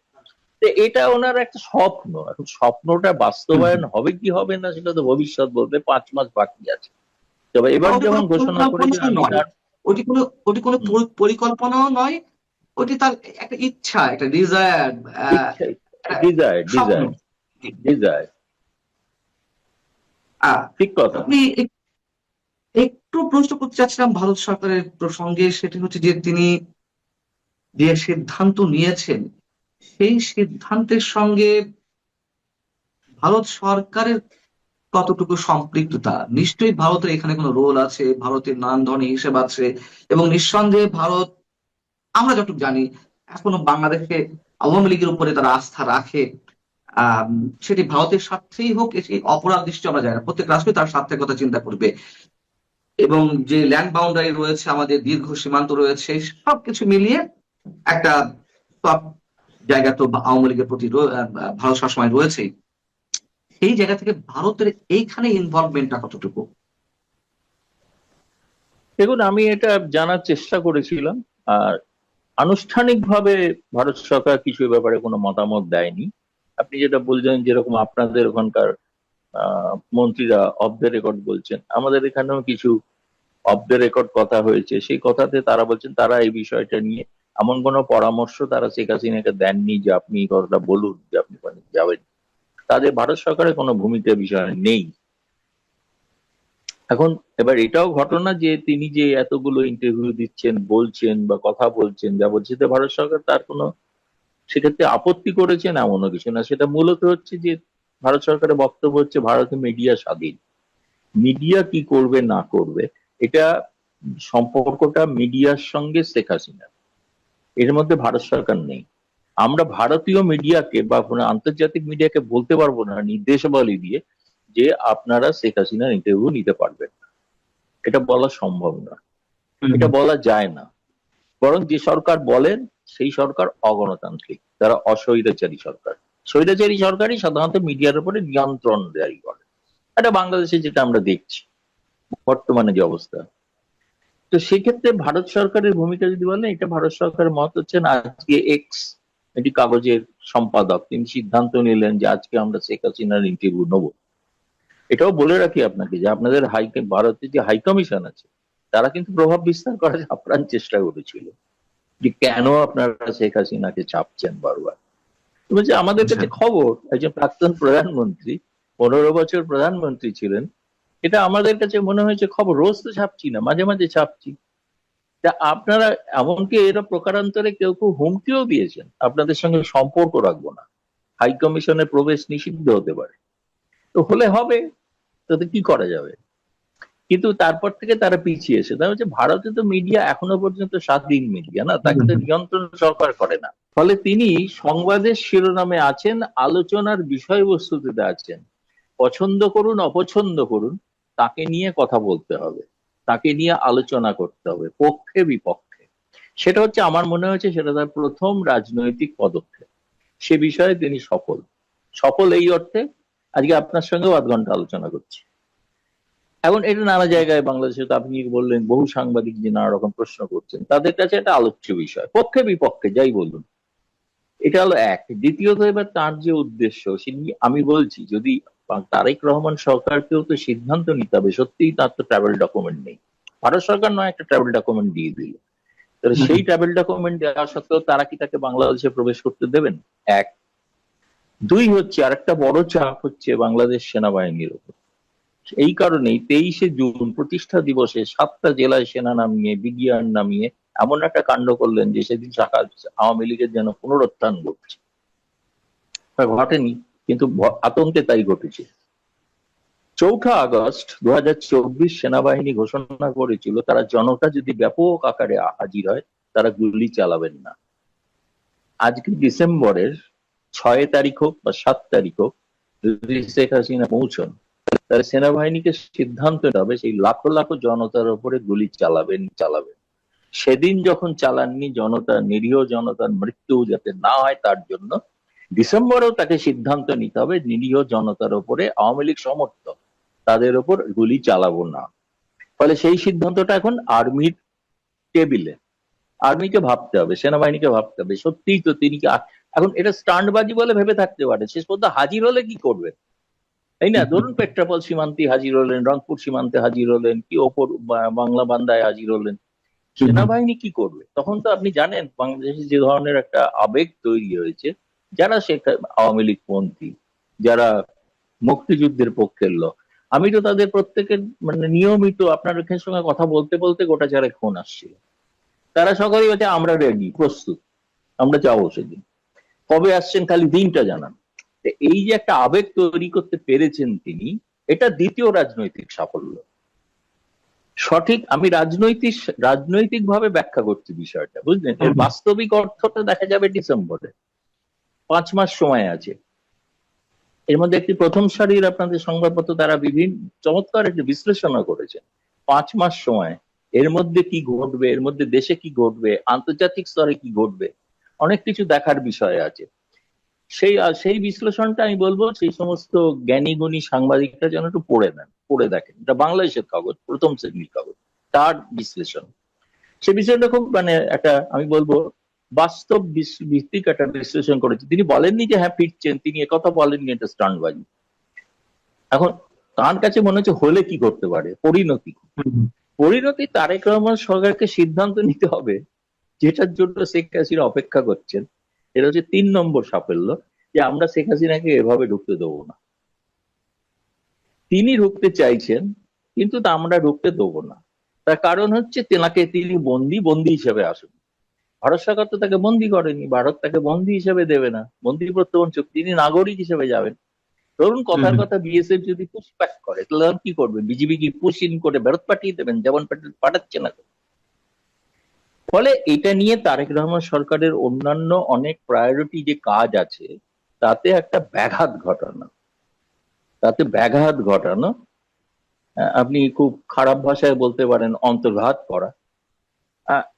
তো এটা ওনার একটা স্বপ্ন। এখন স্বপ্নটা বাস্তবায়ন হবে কি হবে না সেটা তো ভবিষ্যৎ বলবে, 5 মাস বাকি আছে। তবে এবার ওটি যেমন কোনো ঘোষণা করেছেন, পরিকল্পনা আমি নয়, তার ওটি কোনো পরিকল্পনাও নয়, ওটি তার একটা ইচ্ছা, একটা ডিজায়ার, ইচ্ছাই, ডিজায়ার স্বপ্ন। ডিজায়ার ডিজায়ার আহ, ঠিক কথা। আমি একটু প্রশ্ন করতে চাচ্ছিলাম ভারত সরকারের প্রসঙ্গে, সেটি হচ্ছে যে তিনি যে সিদ্ধান্ত নিয়েছেন, সেই সিদ্ধান্তের সঙ্গে ভারত সরকারের কতটুকু সম্পৃক্ততা? নিশ্চয়ই ভারতের এখানে কোনো রোল আছে, ভারতের নানান ধরনের হিসেব আছে, এবং নিঃসন্দেহে ভারত, আমরা যতটুকু জানি, এখনো বাংলাদেশে আওয়ামী লীগের উপরে তারা আস্থা রাখে। আহ সেটি ভারতের স্বার্থেই হোক, এটি অপরাধ দৃষ্টি আমরা জানি না, প্রত্যেক রাষ্ট্রই তার স্বার্থের কথা চিন্তা করবে। এবং যে ল্যান্ড বাউন্ডারি রয়েছে, আমাদের দীর্ঘ সীমান্ত রয়েছে, সবকিছু মিলিয়ে একটা সব জায়গা তো আওয়ামী লীগের প্রতি ভারত সবসময় রয়েছেই। সেই জায়গা থেকে ভারতের এইখানে ইনভলভমেন্টটা কতটুকু? দেখুন, আমি এটা জানার চেষ্টা করেছিলাম, আর আনুষ্ঠানিকভাবে ভারত সরকার কিছু এ ব্যাপারে কোনো মতামত দেয়নি। আপনি যেটা বলছেন, যেরকম আপনাদের ওখানকার মন্ত্রীরা অফ দ্য রেকর্ড বলছেন, আমাদের এখানেও কিছু অফ দ্য রেকর্ড কথা হয়েছে। সেই কথাতে তারা বলছেন তারা এই বিষয়টা নিয়ে এমন কোনো পরামর্শ তারা শেখ হাসিনাকে দেননি যে আপনি এই কথাটা বলুন যে আপনি ওখানে যাবেন। তাদের ভারত সরকারের কোনো ভূমিকা বিষয় নেই। এখন এবার এটাও ঘটনা যে তিনি যে এতগুলো ইন্টারভিউ দিচ্ছেন, বলছেন বা কথা বলছেন, যা বলছে, যে ভারত সরকার তার কোনো সেক্ষেত্রে আপত্তি করেছেন এমনও কিছু না। সেটা মূলত হচ্ছে যে ভারত সরকারের বক্তব্য হচ্ছে ভারতে মিডিয়া স্বাধীন, মিডিয়া কি করবে না করবে এটা সম্পর্কটা মিডিয়ার সঙ্গে শেখ হাসিনা, এর মধ্যে ভারত সরকার নেই। আমরা ভারতীয় মিডিয়াকে বা কোনো আন্তর্জাতিক মিডিয়াকে বলতে পারবো না নির্দেশাবলী দিয়ে যে আপনারা শেখ হাসিনার ইন্টারভিউ নিতে পারবেন না। এটা বলা সম্ভব না, এটা বলা যায় না। বরং যে সরকার বলেন সেই সরকার অগণতান্ত্রিক, তারা অস্বৈরাচারী সরকার। স্বৈরাচারী সরকারই সাধারণত মিডিয়ার উপরে নিয়ন্ত্রণ জারি করে। এটা বাংলাদেশে যেটা আমরা দেখছি বর্তমানে যে অবস্থা। তো সেক্ষেত্রে ভারত সরকারের ভূমিকা যদি বলেন, এটা ভারত সরকারের মত হচ্ছেন, আজকে এক্স এটি কাগজের সম্পাদক তিনি সিদ্ধান্ত নিলেন যে আজকে আমরা শেখ হাসিনার ইন্টারভিউ নেবো। এটাও বলে রাখি আপনাকে যে আপনাদের ভারতের যে হাই কমিশন আছে তারা কিন্তু প্রভাব বিস্তার করার আপ্রাণ চেষ্টা করেছিল যে কেন আপনারা শেখ হাসিনাকে চাপছেন বারবার। বলছে আমাদের কাছে খবর, একজন প্রাক্তন প্রধানমন্ত্রী 15 বছর প্রধানমন্ত্রী ছিলেন, এটা আমাদের কাছে মনে হয়েছে খবর, রোজ তো ছাপছি না, মাঝে মাঝে ছাপছি। তা আপনারা এমনকি এরা প্রকারান্তরে কেউ কেউ হুমকিও দিয়েছেন আপনাদের সঙ্গে সম্পর্ক রাখবো না, হাই কমিশনের প্রবেশ নিষিদ্ধ হতে পারে। তো হলে হবে, তাতে কি করা যাবে? কিন্তু তারপর থেকে তারা পিছিয়ে এসে, তাই হচ্ছে ভারতে তো মিডিয়া এখনো পর্যন্ত স্বাধীন মিডিয়া না, তাকে তো নিয়ন্ত্রণ সরকার করে না। ফলে তিনি সংবাদের শিরোনামে আছেন, আলোচনার বিষয়বস্তুতে আছেন। পছন্দ করুন অপছন্দ করুন, তাকে নিয়ে কথা বলতে হবে, তাকে নিয়ে আলোচনা করতে হবে পক্ষে বিপক্ষে। সেটা হচ্ছে আমার মনে হয়েছে সেটা তার প্রথম রাজনৈতিক পদক্ষেপ। সে বিষয়ে তিনি সফল। সফল এই অর্থে আজকে আপনার সঙ্গেও 8 ঘন্টা আলোচনা করছি। এখন এটা নানা জায়গায় বাংলাদেশে তো আপনি বললেন বহু সাংবাদিক যে নানা রকম প্রশ্ন করছেন, তাদের কাছে এটা আলোচ্য বিষয়, পক্ষে বিপক্ষে যাই বলুন। এটা হলো এক। দ্বিতীয়ত এবার তার যে উদ্দেশ্য, আমি বলছি যদি তারেক রহমান সরকারকেও তো সিদ্ধান্ত নিতে হবে, সত্যিই তার তো ট্রাভেল ডকুমেন্ট নেই, ভারত সরকার নয় একটা ট্রাভেল ডকুমেন্ট দিয়ে দিল, তাহলে সেই ট্রাভেল ডকুমেন্ট দেওয়া সত্ত্বেও তারা কি তাকে বাংলাদেশে প্রবেশ করতে দেবেন? এক। দুই হচ্ছে আরেকটা বড় চাপ হচ্ছে বাংলাদেশ সেনাবাহিনীর উপর। এই কারণেই 23শে জুন প্রতিষ্ঠা দিবসে 7টা জেলায় সেনা নামিয়ে বিডিআর নামিয়ে এমন একটা কাণ্ড করলেন যে সেদিন সকাল আওয়ামী লীগের যেন পুনরুত্থান ঘটছে। ঘটেনি, কিন্তু আতঙ্কে তাই ঘটেছে। 4 আগস্ট 2024 সেনাবাহিনী ঘোষণা করেছিল তারা জনতা যদি ব্যাপক আকারে হাজির হয় তারা গুলি চালাবেন না। আজকে ডিসেম্বরের 6 তারিখ হোক বা 7 তারিখ হোক, যদি শেখ হাসিনা পৌঁছন, তাহলে সেনাবাহিনীকে সিদ্ধান্ত নিতে হবে সেই লাখো লাখো জনতার উপরে গুলি চালাবেন। সেদিন যখন চালাননি, জনতা, নিরীহ জনতার মৃত্যু যাতে না হয় তার জন্য ডিসেম্বরেও তাকে সিদ্ধান্ত নিতে হবে নিরীহ জনতার উপরে, আওয়ামী লীগ সমর্থক তাদের উপর গুলি চালাবো না। ফলে সেই সিদ্ধান্তটা এখন আর্মির টেবিলে, আর্মিকে ভাবতে হবে, সেনাবাহিনীকে ভাবতে হবে। সত্যিই তো তিনি এখন এটা স্টান্টবাজি বলে ভেবে থাকতে পারে, শেষ পর্যন্ত হাজির হলে কি করবে, তাই না? ধরুন পেট্রাপল সীমান্তে হাজির হলেন, রংপুর সীমান্তে হাজির হলেন, কি ওপর বাংলা বান্দায় হাজির হলেন, সেনাবাহিনী কি করবে? তখন তো আপনি জানেন বাংলাদেশে যে ধরনের একটা আবেগ তৈরি হয়েছে, যারা আওয়ামী লীগ পন্থী, যারা মুক্তিযুদ্ধের পক্ষের লোক, আমি তো তাদের প্রত্যেকের মানে নিয়মিত আপনার এখানের সঙ্গে কথা বলতে বলতে গোটা চারে ফোন আসছিল। তারা সকলেই বলছে আমরা রেডি, প্রস্তুত, আমরা যাবো সেদিন। কবে আসছেন খালি দিনটা জানান। এই যে একটা আবেগ তৈরি করতে পেরেছেন তিনি, এটা দ্বিতীয় রাজনৈতিক সাফল্য। সঠিক, আমি রাজনৈতিক ভাবে ব্যাখ্যা করছি বিষয়টা, বুঝলেন? এর বাস্তবিক অর্থটা দেখা যাবে ডিসেম্বরে। 5 মাস সময় আছে। এর মধ্যে একটি প্রথম সারির আপনাদের সংবাদপত্র তারা বিভিন্ন চমৎকার একটি বিশ্লেষণও করেছে। 5 মাস সময়, এর মধ্যে কি ঘটবে, এর মধ্যে দেশে কি ঘটবে, আন্তর্জাতিক স্তরে কি ঘটবে, অনেক কিছু দেখার বিষয় আছে। সেই বিশ্লেষণটা আমি বলবো সেই সমস্ত জ্ঞানী গুণী সাংবাদিকরা যেন একটু পড়ে দেখেন। এটা বাংলাদেশের কাগজ, প্রথম শ্রেণীর কাগজ, তার বিশ্লেষণ। সে বিষয়টা খুব মানে একটা আমি বলবো বাস্তব ভিত্তিক একটা বিশ্লেষণ করেছে। তিনি বলেননি যে হ্যাঁ ফিরছেন, তিনি একথা বলেননি এটা স্টান্টবাজি। এখন তার কাছে মনে হচ্ছে হলে কি করতে পারে, পরিণতি তারেক রহমান সরকারকে সিদ্ধান্ত নিতে হবে, যেটার জন্য শেখ হাসিনা অপেক্ষা করছেন। এটা হচ্ছে 3 নম্বর সাফল্য, যে আমরা শেখ হাসিনাকে এভাবে ঢুকতে দেবো না। তিনি ঢুকতে চাইছেন কিন্তু তা আমরা ঢুকতে দেবো না। তার কারণ হচ্ছে তিনি বন্দী হিসেবে আসুন। ভারত সরকার তো তাকে বন্দী করেনি, ভারত তাকে বন্দী হিসেবে দেবে না, বন্দী প্রত্যর্পণ চুক্তি, তিনি নাগরিক হিসেবে যাবেন। ধরুন কথার কথা বিএসএফ যদি পুশব্যাক করে, তাহলে কি করবে? বিজিবি কি পুশ ইন করে ফেরত পাঠিয়ে দেবেন, যেমন পাঠাচ্ছে না? ফলে এটা নিয়ে তারেক রহমান সরকারের অন্যান্য অনেক প্রায়োরিটি যে কাজ আছে তাতে একটা ব্যাঘাত ঘটানো, আপনি খুব খারাপ ভাষায় বলতে পারেন অন্তর্ঘাত করা।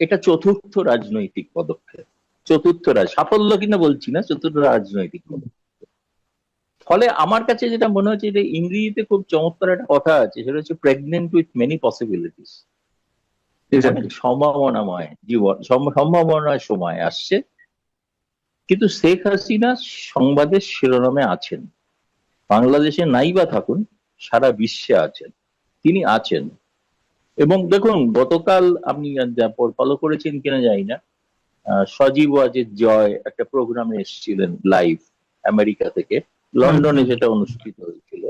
এটা চতুর্থ রাজনৈতিক পদক্ষেপ, সাফল্য কিনা বলছি না, চতুর্থ রাজনৈতিক পদক্ষেপ। ফলে আমার কাছে যেটা মনে হচ্ছে যে ইংরেজিতে খুব চমৎকার একটা কথা আছে, সেটা হচ্ছে প্রেগনেন্ট উইথ মেনি পসিবিলিটিস। অনেক সম্ভাবনাময় জীবন, সম্ভাবনাময় সময় আসছে। কিন্তু শেখ হাসিনা সংবাদের শিরোনামে আছেন, বাংলাদেশে নাই বা থাকুন, সারা বিশ্বে আছেন, তিনি আছেন। এবং দেখুন, গতকাল আপনি ফলো করেছেন কিনা জানি না, সজীব ওয়াজেদ জয় একটা প্রোগ্রামে এসেছিলেন লাইভ আমেরিকা থেকে, লন্ডনে যেটা অনুষ্ঠিত হয়েছিল।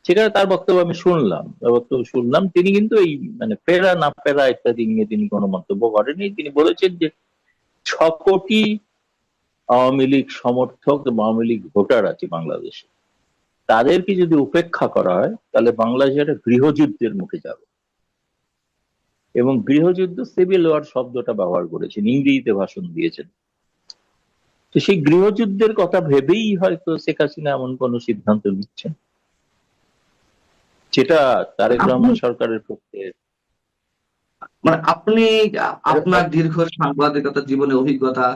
সেখানে তার বক্তব্য আমি শুনলাম। তিনি কিন্তু এই মানে ফেরা না ফেরা ইত্যাদি নিয়ে তিনি কোনো মন্তব্য করেননি। তিনি বলেছেন যে 6 কোটি আওয়ামী লীগ সমর্থক এবং আওয়ামী লীগ ভোটার আছে বাংলাদেশে, তাদেরকে যদি উপেক্ষা করা হয় তাহলে বাংলাদেশ একটা গৃহযুদ্ধের মুখে যাবে। এবং গৃহযুদ্ধ, সিভিল ওয়ার শব্দটা ব্যবহার করেছেন, ইংরেজিতে ভাষণ দিয়েছেন। তো সেই গৃহযুদ্ধের কথা ভেবেই হয়তো শেখ হাসিনা এমন কোন সিদ্ধান্ত নিচ্ছেন, যেটা তারেক রহমান সরকারের পক্ষে। মানে আপনি আপনার দীর্ঘ সাংবাদিকতা জীবনে অভিজ্ঞতা,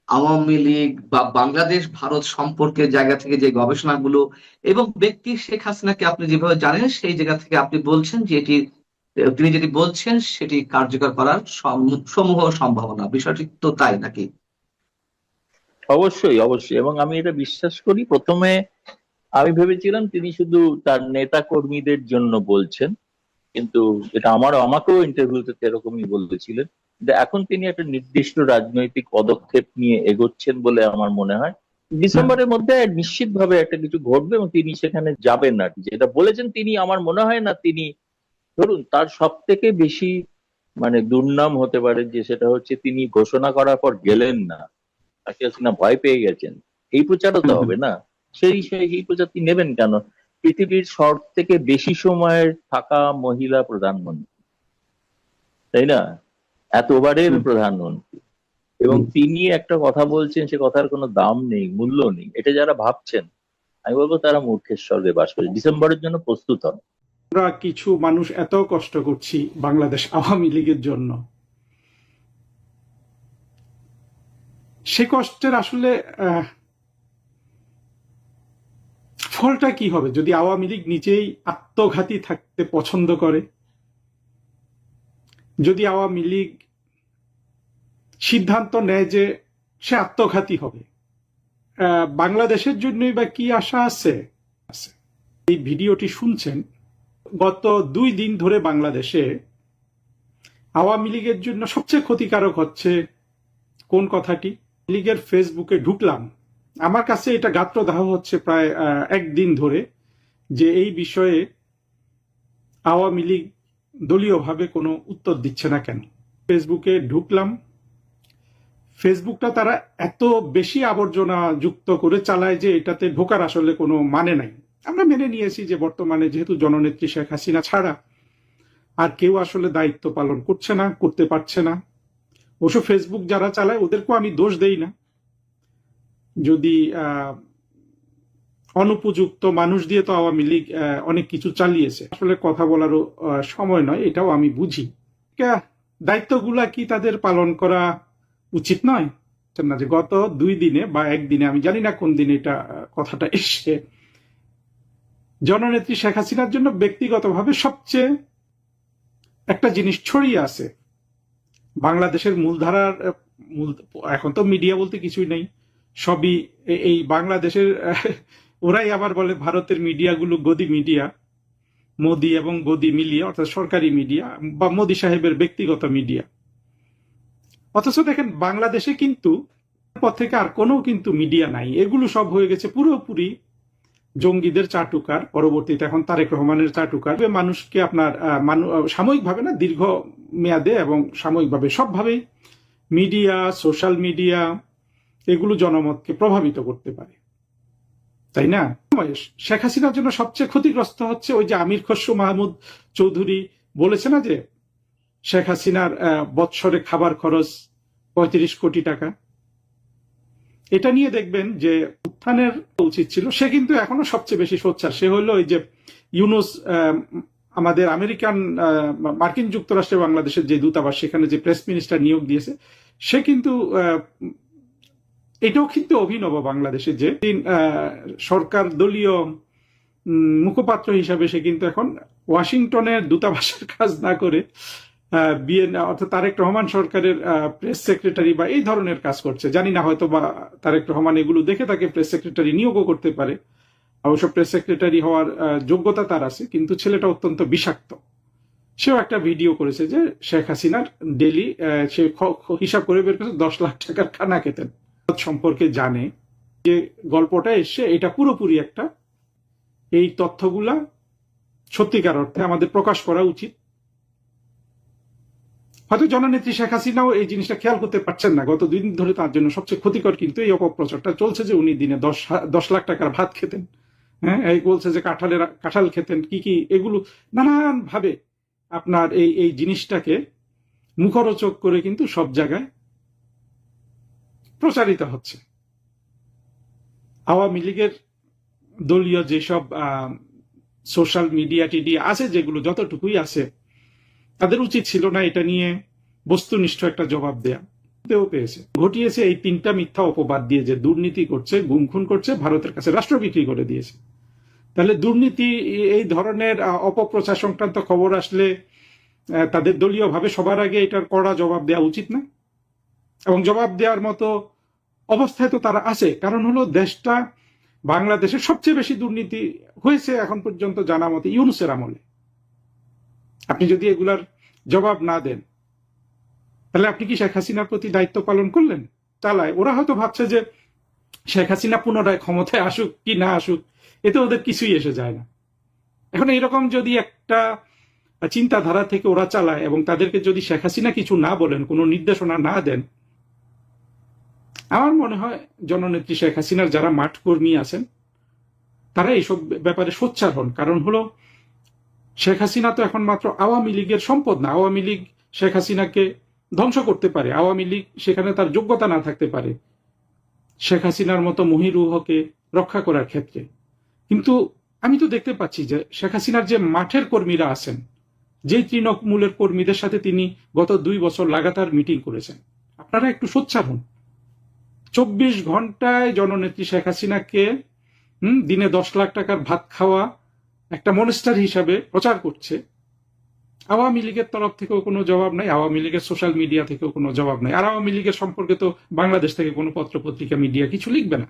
আওয়ামী লীগ বা বাংলাদেশ ভারত সম্পর্কের জায়গা থেকে যে গবেষণাগুলো এবং ব্যক্তি শেখ হাসিনাকে আপনি যেভাবে জানেন, সেই জায়গা থেকে আপনি বলছেন যে তিনি যেটি বলছেন সেটি কার্যকর করার সমূহ সম্ভাবনা। বিষয়টি তো তাই নাকি? অবশ্যই অবশ্যই, এবং আমি এটা বিশ্বাস করি। প্রথমে আমি ভেবেছিলাম তিনি শুধু তার নেতা কর্মীদের জন্য বলছেন, কিন্তু এটা আমাকেও ইন্টারভিউতে এরকমই বলেছিলেন। কিন্তু এখন তিনি একটা নির্দিষ্ট রাজনৈতিক পদক্ষেপ নিয়ে এগোচ্ছেন বলে আমার মনে হয়। ডিসেম্বরের মধ্যে নিশ্চিতভাবে একটা কিছু ঘটবে এবং তিনি সেখানে যাবেন না। যেটা বলেছেন তিনি, আমার মনে হয় না তিনি, ধরুন তার সব থেকে বেশি মানে দুর্নাম হতে পারে যে সেটা হচ্ছে তিনি ঘোষণা করার পর গেলেন না, তাকে হাসিনা ভয় পেয়ে গেছেন। এই প্রচারও তো হবে না। সেই প্রচার তিনি নেবেন কেন? পৃথিবীর সব থেকে বেশি সময়ের থাকা মহিলা প্রধানমন্ত্রী, তাই না? এতবারের প্রধানমন্ত্রী, এবং তিনি একটা কথা বলছেন, সে কথার কোনো দাম নেই, মূল্য নেই। এটা যারা ভাবছেন, আমি বলবো তারা মূর্খের স্বর্গে বাস করে। ডিসেম্বরের জন্য প্রস্তুত হন। আমরা কিছু মানুষ এত কষ্ট করছি বাংলাদেশ আওয়ামী লীগের জন্য, সে কষ্টের আসলে ফলটা কি হবে যদি আওয়ামী লীগ নিজেই আত্মঘাতী থাকতে পছন্দ করে? যদি আওয়ামী লীগ সিদ্ধান্ত নেয় যে সে আত্মঘাতী হবে, বাংলাদেশের জন্যই বা কি আশা আছে? এই ভিডিওটি শুনছেন, গত 2 দিন ধরে বাংলাদেশে আওয়ামী লীগের জন্য সবচেয়ে ক্ষতিকারক হচ্ছে কোন কথাটি? লীগের ফেসবুকে ঢুকলাম, আমার কাছে এটা গাত্রদাহ হচ্ছে প্রায় 1 দিন ধরে, যে এই বিষয়ে আওয়ামী লীগ দলীয়ভাবে কোনো উত্তর দিচ্ছে না কেন। ফেসবুকে ঢুকলাম, ফেসবুকটা তারা এত বেশি আবর্জনা যুক্ত করে চালায় যে এটাতে ঢোকার আসলে কোনো মানে নাই। আমরা মেনে নিয়েছি যে বর্তমানে যেহেতু জননেত্রী শেখ হাসিনা ছাড়া আর কেউ আসলে দায়িত্ব পালন করছে না, করতে পারছে না। অবশ্য ফেসবুক যারা চালায় ওদেরকেও আমি দোষ দেই না, যদি অনুপযুক্ত মানুষ দিয়ে তো আওয়ামী লীগ অনেক কিছু চালিয়েছে, আসলে কথা বলারও সময় নয়, এটাও আমি বুঝি। দায়িত্বগুলা কি তাদের পালন করা উচিত নয়? না, যে গত 2 দিনে বা 1 দিনে, আমি জানি না কোন দিনে এটা কথাটা এসে, জননেত্রী শেখ হাসিনার জন্য ব্যক্তিগতভাবে সবচেয়ে একটা জিনিস ছড়িয়ে আছে। বাংলাদেশের মূলধারার এখন তো মিডিয়া বলতে কিছুই নেই, সবই এই বাংলাদেশের, ওরাই আবার বলে ভারতের মিডিয়াগুলো গদি মিডিয়া, মোদি এবং গদি মিলিয়ে, অর্থাৎ সরকারি মিডিয়া বা মোদি সাহেবের ব্যক্তিগত মিডিয়া। অথচ দেখেন বাংলাদেশে কিন্তু পর থেকে আর কোনো কিন্তু মিডিয়া নাই, এগুলো সব হয়ে গেছে পুরোপুরি জঙ্গিদের চাটুকার। পরবর্তীতে এখন তারেক রহমানের চাটুকার। মানুষকে আপনার সাময়িকভাবে না, দীর্ঘ মেয়াদে এবং সাময়িকভাবে সবভাবেই মিডিয়া, সোশ্যাল মিডিয়া এগুলো জনমতকে প্রভাবিত করতে পারে, তাই না? শেখ হাসিনার জন্য সবচেয়ে ক্ষতিগ্রস্ত হচ্ছে ওই যে আমির খসরু মাহমুদ চৌধুরী বলেছে না যে শেখ হাসিনার বৎসরে খাবার খরচ 35 কোটি টাকা। এটা নিয়ে দেখবেন যে উত্থানের উচিত ছিল। সে কিন্তু এখনো সবচেয়ে বেশি সোচ্চার। সে হলো ওই যে ইউনুস, আমাদের মার্কিন যুক্তরাষ্ট্রে বাংলাদেশের যে দূতাবাস, সেখানে যে প্রেস মিনিস্টার নিয়োগ দিয়েছে, সে কিন্তু এটাও কিন্তু অভিনব বাংলাদেশে যে সরকার দলীয় মুখপাত্র হিসাবে সে কিন্তু এখন ওয়াশিংটনের দূতাবাসের কাজ না করে অর্থাৎ তারেক রহমান সরকারের প্রেস সেক্রেটারি বা এই ধরনের কাজ করছে। জানি না, হয়তো বা তারেক রহমান এগুলো দেখে তাকে প্রেস সেক্রেটারি নিয়োগও করতে পারে। অবশ্য প্রেস সেক্রেটারি হওয়ার যোগ্যতা তার আছে, কিন্তু ছেলেটা অত্যন্ত বিষাক্ত। সেও একটা ভিডিও করেছে যে শেখ হাসিনার ডেলি সে হিসাব করে বের করেছে 10 লাখ টাকার খানা খেতেন সম্পর্কে জানে। যে গল্পটা এসছে এটা পুরোপুরি একটা, এই তথ্যগুলা সত্যিকার অর্থে আমাদের প্রকাশ করা উচিত। হয়তো জননেত্রী শেখ হাসিনাও এই জিনিসটা খেয়াল করতে পারছেন না। গত 2 দিন ধরে তার জন্য সবচেয়ে ক্ষতিকর কিন্তু এই অপপ্রচারটা চলছে যে উনি দিনে 10 লাখ টাকার ভাত খেতেন। হ্যাঁ, এই বলছে যে কাঁঠাল খেতেন, কি এগুলো নানান ভাবে আপনার এই জিনিসটাকে মুখরোচক করে কিন্তু সব জায়গায় প্রচারিত হচ্ছে। আওয়ামী লীগের দলীয় যেসব সোশ্যাল মিডিয়া আছে, যেগুলো যতটুকুই আছে, তাদের উচিত ছিল না এটা নিয়ে বস্তুনিষ্ঠ একটা জবাব দেওয়া পেয়েছে। ঘটিয়েছে এই 3টা মিথ্যা অপবাদ দিয়ে যে দুর্নীতি করছে, গুম-খুন করছে, ভারতের কাছে রাষ্ট্র বিক্রি করে দিয়েছে। তাহলে দুর্নীতি এই ধরনের অপপ্রচার সংক্রান্ত খবর আসলে তাদের দলীয়ভাবে সবার আগে এটার কড়া জবাব দেওয়া উচিত না? এবং জবাব দেওয়ার মতো অবস্থায় তো তারা আছে। কারণ হলো দেশটা, বাংলাদেশের সবচেয়ে বেশি দুর্নীতি হয়েছে এখন পর্যন্ত জানা মতে ইউনূসের আমলে। আপনি যদি এগুলার জবাব না দেন, তাহলে আপনি কি শেখ হাসিনার প্রতি দায়িত্ব পালন করলেন? চালায় ওরা হয়তো ভাবছে যে শেখ হাসিনা পুনরায় ক্ষমতায় আসুক কি না আসুক, এতে ওদের কিছুই এসে যায় না। এখন এইরকম যদি একটা চিন্তাধারা থেকে ওরা চালায় এবং তাদেরকে যদি শেখ হাসিনা কিছু না বলেন, কোনো নির্দেশনা না দেন, আমার মনে হয় জননেত্রী শেখ হাসিনার যারা মাঠ কর্মী আছেন তারা এইসব ব্যাপারে সোচ্চার হন। কারণ হলো শেখ হাসিনা তো এখন মাত্র আওয়ামী লীগের সম্পদ না। আওয়ামী লীগ শেখ হাসিনাকে ধ্বংস করতে পারে, আওয়ামী লীগ সেখানে তার যোগ্যতা না থাকতে পারে শেখ হাসিনার মতো মহিরুহকে রক্ষা করার ক্ষেত্রে। কিন্তু আমি তো দেখতে পাচ্ছি যে শেখ হাসিনার যে মাঠের কর্মীরা আছেন, যেই তৃণমূলের কর্মীদের সাথে তিনি গত 2 বছর লাগাতার মিটিং করেছেন, আপনারা একটু সোচ্চার হন। 24 ঘন্টায় জননেত্রী শেখ হাসিনাকে দিনে 10 লাখ টাকার ভাত খাওয়া একটা মনস্টার হিসাবে প্রচার করছে। আওয়ামী লীগের তরফ থেকেও কোনো জবাব নাই, আওয়ামী লীগের সোশ্যাল মিডিয়া থেকেও কোনো জবাব নাই। আর আওয়ামী লীগের সম্পর্কে তো বাংলাদেশ থেকে কোনো পত্র পত্রিকা মিডিয়া কিছু লিখবে না।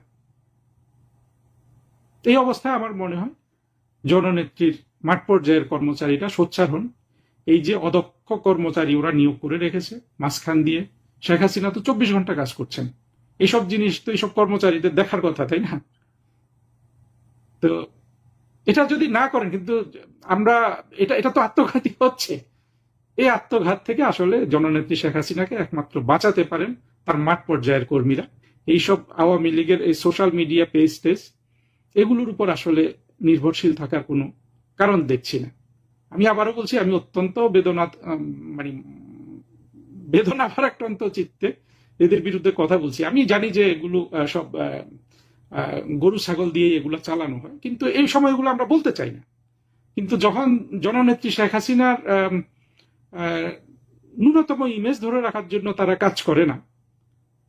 এই অবস্থায় আমার মনে হয় জননেত্রীর মাঠ পর্যায়ের কর্মচারীরা সোচ্চার হন। এই যে অদক্ষ কর্মচারী ওরা নিয়োগ করে রেখেছে মাঝখান দিয়ে, শেখ হাসিনা তো 24 ঘন্টা কাজ করছেন। এইসব জিনিস তো এইসব কর্মচারীদের দেখার কথা, তাই না? তো এটা যদি না করেন, কিন্তু আমরা এটা তো আত্মঘাতী হচ্ছে। এই আত্মঘাত থেকে আসলে জননেত্রী শেখ হাসিনাকে একমাত্র বাঁচাতে পারেন তার মাঠ পর্যায়ের কর্মীরা। এইসব আওয়ামী লীগের এই সোশ্যাল মিডিয়া পেজ এগুলোর উপর আসলে নির্ভরশীল থাকার কোনো কারণ দেখছি না। আমি আবারও বলছি, আমি অত্যন্ত বেদনা ভারাক্রান্ত চিত্তে এদের বিরুদ্ধে কথা বলছি। আমি জানি যে এগুলো সব গরু ছাগল দিয়ে এগুলো চালানো হয়, কিন্তু এই সময়গুলো আমরা বলতে চাই না। কিন্তু যখন জননেত্রী শেখ হাসিনার ন্যূনতম ইমেজ ধরে রাখার জন্য তারা কাজ করে না,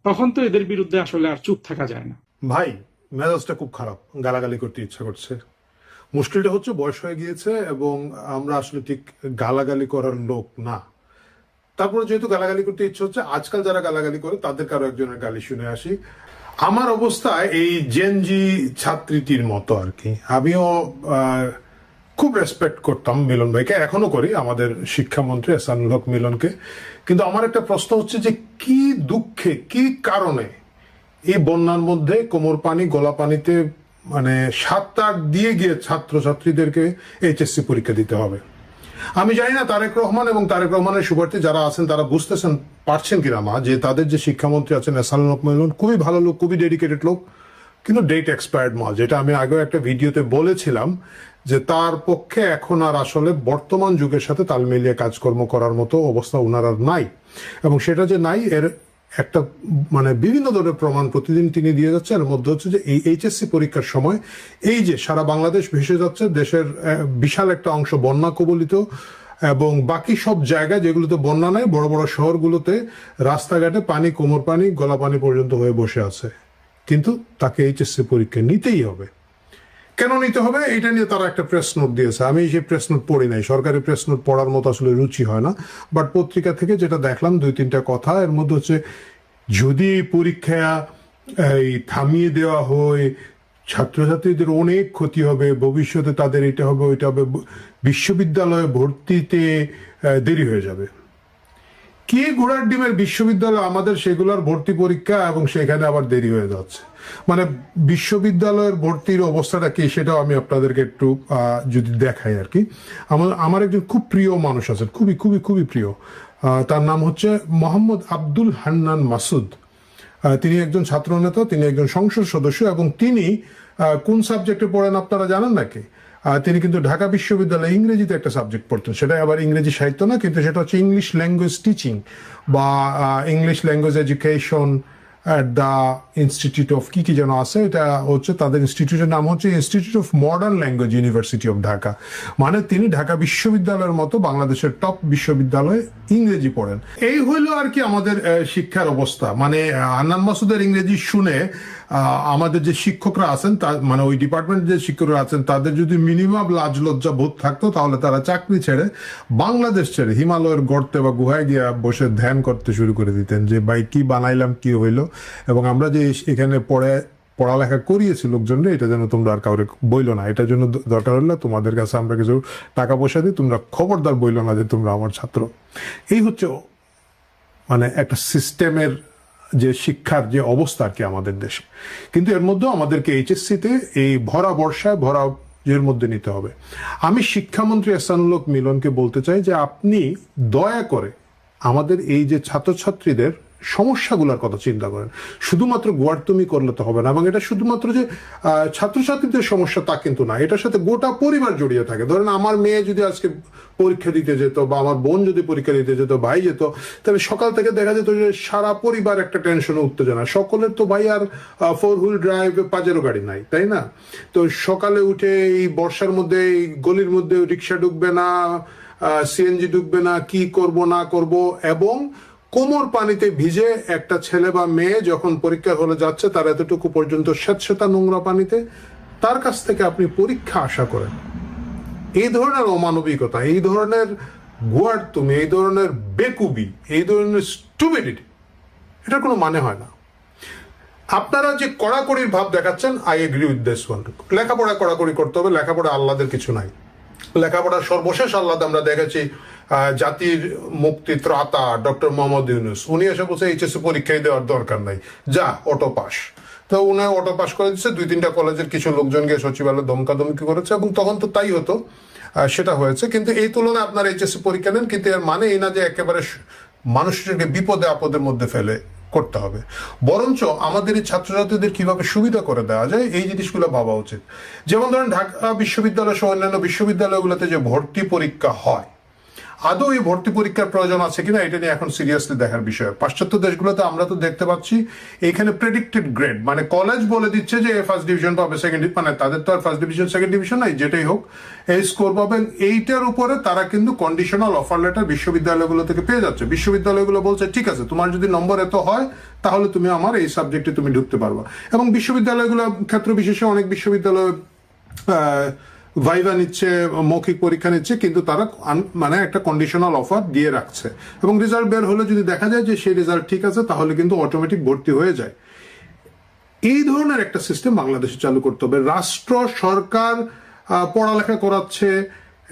তখন তো এদের বিরুদ্ধে আসলে আর চুপ থাকা যায় না। ভাই, মেজাজটা খুব খারাপ, গালাগালি করতে ইচ্ছা করছে। মুশকিলটা হচ্ছে বয়স হয়ে গিয়েছে এবং আমরা আসলে ঠিক গালাগালি করার লোক না। তারপরে যেহেতু গালাগালি করতে ইচ্ছে হচ্ছে, আজকাল যারা গালাগালি করে তাদের কারো একজনের গালি শুনে আসি। আমার অবস্থা এই জেনজি ছাত্রীটির মতো আর কি। আমিও খুব রেসপেক্ট করতাম মিলন ভাইকে, এখনো করি, আমাদের শিক্ষামন্ত্রী এহসানুল হক মিলনকে। কিন্তু আমার একটা প্রশ্ন হচ্ছে যে কি দুঃখে, কি কারণে এই বন্যার মধ্যে কোমর পানি গলা পানিতে সাঁতার দিয়ে গিয়ে ছাত্রছাত্রীদেরকে এইচএসসি পরীক্ষা দিতে হবে। আমি জানি না তারেক রহমান এবং তারেক রহমানের শুভার্থী যারা আছেন তারা বুঝতেছেন পারছেন কিনা যে তাদের যে শিক্ষামন্ত্রী আছেন এহসানুল হক মিলন খুবই ভালো লোক, খুবই ডেডিকেটেড লোক, কিন্তু ডেট এক্সপায়ার্ড মাল, যেটা আমি আগেও একটা ভিডিওতে বলেছিলাম যে তার পক্ষে এখন আর আসলে বর্তমান যুগের সাথে তাল মিলিয়ে কাজকর্ম করার মতো অবস্থা ওনার আর নাই। এবং সেটা যে নাই এর একটা মানে বিভিন্ন ধরনের প্রমাণ প্রতিদিন তিনি দিয়ে যাচ্ছে। এর মধ্যে হচ্ছে যে এই এইচএসসি পরীক্ষার সময় এই যে সারা বাংলাদেশ ভেসে যাচ্ছে, দেশের বিশাল একটা অংশ বন্যা কবলিত, এবং বাকি সব জায়গায় যেগুলোতে বন্যা নাই, বড় বড় শহরগুলোতে রাস্তাঘাটে পানি, কোমর পানি, গলা পানি পর্যন্ত হয়ে বসে আছে। কিন্তু তাকে এইচএসসি পরীক্ষা নিতেই হবে। কেন নিতে হবে এটা নিয়ে তারা একটা প্রেস নোট দিয়েছে। আমি সেই প্রেস নোট পড়ি নাই, সরকারি প্রেস নোট পড়ার মতো আসলে রুচি হয় না, বাট পত্রিকা থেকে যেটা দেখলাম 2-3টা কথা, এর মধ্যে হচ্ছে যদি পরীক্ষা এই থামিয়ে দেওয়া হয়, ছাত্রছাত্রীদের অনেক ক্ষতি হবে, ভবিষ্যতে তাদের এটা হবে ওইটা হবে, বিশ্ববিদ্যালয়ে ভর্তিতে দেরি হয়ে যাবে। কে ঘোড়ার ডিমের বিশ্ববিদ্যালয় আমাদের সেগুলোর ভর্তি পরীক্ষা, এবং সেখানে আবার দেরি হয়ে যাচ্ছে। মানে বিশ্ববিদ্যালয়ের ভর্তির অবস্থাটা কি সেটাও আমি আপনাদেরকে একটু যদি দেখাই আর কি। আমার একজন খুব প্রিয় মানুষ আছেন, খুবই খুবই খুবই প্রিয়। তার নাম হচ্ছে মোহাম্মদ আব্দুল হান্নান মাসুদ। তিনি একজন ছাত্রনেতা, তিনি একজন সংসদ সদস্য, এবং তিনি কোন সাবজেক্টে পড়েন আপনারা জানেন নাকি? তিনি কিন্তু ঢাকা বিশ্ববিদ্যালয়ে ইংরেজিতে একটা সাবজেক্ট পড়তেন, সেটা আবার ইংরেজি সাহিত্য না, কিন্তু সেটা হচ্ছে ইংলিশ ল্যাঙ্গুয়েজ টিচিং বা English language education at the institute of কি যেন আছে, এটা হচ্ছে তাদের ইনস্টিটিউটের নাম হচ্ছে institute of modern language university of Dhaka. মানে তিনি ঢাকা বিশ্ববিদ্যালয়ের মতো বাংলাদেশের টপ বিশ্ববিদ্যালয়ে ইংরেজি পড়েন। এই হইলো আর কি আমাদের শিক্ষার অবস্থা। মানে হান্নান মাসুদের ইংরেজি শুনে আমাদের যে শিক্ষকরা আছেন, মানে ওই ডিপার্টমেন্টের যে শিক্ষকরা আছেন, তাদের যদি মিনিমাম লাজ লজ্জা বোধ থাকতো, তাহলে তারা চাকরি ছেড়ে বাংলাদেশ ছেড়ে হিমালয়ের গর্তে বা গুহায় গিয়ে বসে ধ্যান করতে শুরু করে দিতেন যে ভাই কি বানাইলাম, কি হইলো। এবং আমরা যে এখানে পড়ালেখা করিয়েছি লোকজনরা, এটা যেন তোমরা আর কাউরে বইলো না। এটার জন্য দরকার হলে তোমাদের কাছে আমরা কিছু টাকা পয়সা দিই, তোমরা খবরদার বইলো না যে তোমরা আমার ছাত্র। এই হচ্ছে মানে একটা সিস্টেমের যে শিক্ষার যে অবস্থা আর কি আমাদের দেশে। কিন্তু এর মধ্যেও আমাদেরকে এইচএসসিতে এই ভরা বর্ষায় ভরা এর মধ্যে নিতে হবে। আমি শিক্ষামন্ত্রী এহসানুল হক মিলনকে বলতে চাই যে আপনি দয়া করে আমাদের এই যে ছাত্রছাত্রীদের সমস্যাগুলোর কথা চিন্তা করেন। শুধুমাত্র গোয়ার্তুমি করলে তো হবে না, এবং এটা শুধুমাত্র যে ছাত্রছাত্রীদের সমস্যা তা কিন্তু না, এটার সাথে গোটা পরিবার জড়িয়ে থাকে। ধরেন আমার মেয়ে যদি আজকে পরীক্ষা দিতে যেত, বা আমার বোন যদি পরীক্ষা দিতে যেত, ভাই যেত, তাহলে সকাল থেকে দেখা যেত যে সারা পরিবার একটা টেনশন, উত্তেজনা। সকলের তো ভাই আর 4 হুইল ড্রাইভ পাজেরো গাড়ি নাই, তাই না? তো সকালে উঠে এই বর্ষার মধ্যে এই গলির মধ্যে রিক্সা ঢুকবে না, সিএনজি ঢুকবে না, কি করব না করব, এবং কোমর পানিতে ভিজে একটা ছেলে বা মেয়ে যখন পরীক্ষার হলে যাচ্ছে, তার এতটুকু পর্যন্ত স্বেচ্ছাতা নোংরা পানিতে, তার কাছ থেকে আপনি পরীক্ষা আশা করেন। এই ধরনের অমানবিকতা, এই ধরনের গোয়ার্তুমি, এই ধরনের বেকুবি, এই ধরনের স্টুপিডিটি, এটার কোনো মানে হয় না। আপনারা যে কড়াকড়ির ভাব দেখাচ্ছেন, I agree with this one. লেখাপড়া কড়াকড়ি করতে হবে, লেখাপড়া আহ্লাদের কিছু নাই। লেখাপড়ার সর্বশেষ আহ্লাদ আমরা দেখেছি জাতির মুক্তি ত্রাতা ডক্টর মোহাম্মদ ইউনূস। উনি এসে বলছে এইচএসসি পরীক্ষায় দেওয়ার দরকার নাই, যা অটো পাস। তো উনি অটো পাস করে দিচ্ছে, 2-3টা কলেজের কিছু লোকজন গিয়ে সচিবালয়ে দমকাদমকি করেছে, এবং তখন তো তাই হতো, সেটা হয়েছে। কিন্তু এই তুলনায় আপনার এইচএসসি পরীক্ষা নেন, কিন্তু এর মানে এই না যে একেবারে মানুষকে বিপদে আপদের মধ্যে ফেলে করতে হবে। বরঞ্চ আমাদের এই ছাত্রছাত্রীদের কিভাবে সুবিধা করে দেওয়া যায়, এই জিনিসগুলো ভাবা উচিত। যেমন ধরেন ঢাকা বিশ্ববিদ্যালয় সহ অন্যান্য বিশ্ববিদ্যালয়গুলোতে যে ভর্তি পরীক্ষা হয়, আদৌ এই ভর্তি পরীক্ষার প্রয়োজন আছে কিনা এটা নিয়ে এখন সিরিয়াসলি দেখার বিষয়। পাশ্চাত্য দেশগুলোতে আমরা তো দেখতে পাচ্ছি এখানে প্রেডিক্টেড গ্রেড, মানে কলেজ বলে দিচ্ছে যে ফার্স্ট ডিভিশন পাবে, সেকেন্ড, মানে তাদের তো আর ফার্স্ট ডিভিশন সেকেন্ড ডিভিশন নাই, যেটাই হোক এই স্কোর পাবেন। এইটার উপরে তারা কিন্তু কন্ডিশনাল অফার লেটার বিশ্ববিদ্যালয়গুলো থেকে পেয়ে যাচ্ছে। বিশ্ববিদ্যালয়গুলো বলছে ঠিক আছে, তোমার যদি নম্বর এত হয় তাহলে তুমি আমার এই সাবজেক্টে তুমি ঢুকতে পারবা। এবং বিশ্ববিদ্যালয়গুলো ক্ষেত্র বিশেষে অনেক বিশ্ববিদ্যালয় ভাইভা নিচ্ছে, মৌখিক পরীক্ষা নিচ্ছে, কিন্তু তারা মানে একটা কন্ডিশনাল অফার দিয়ে রাখছে, এবং রেজাল্ট বের হলে যদি দেখা যায় যে সেই রেজাল্ট ঠিক আছে, তাহলে কিন্তু অটোমেটিক ভর্তি হয়ে যায়। এই ধরনের একটা সিস্টেম বাংলাদেশে চালু করতে হবে। রাষ্ট্র সরকার পড়ালেখা করাচ্ছে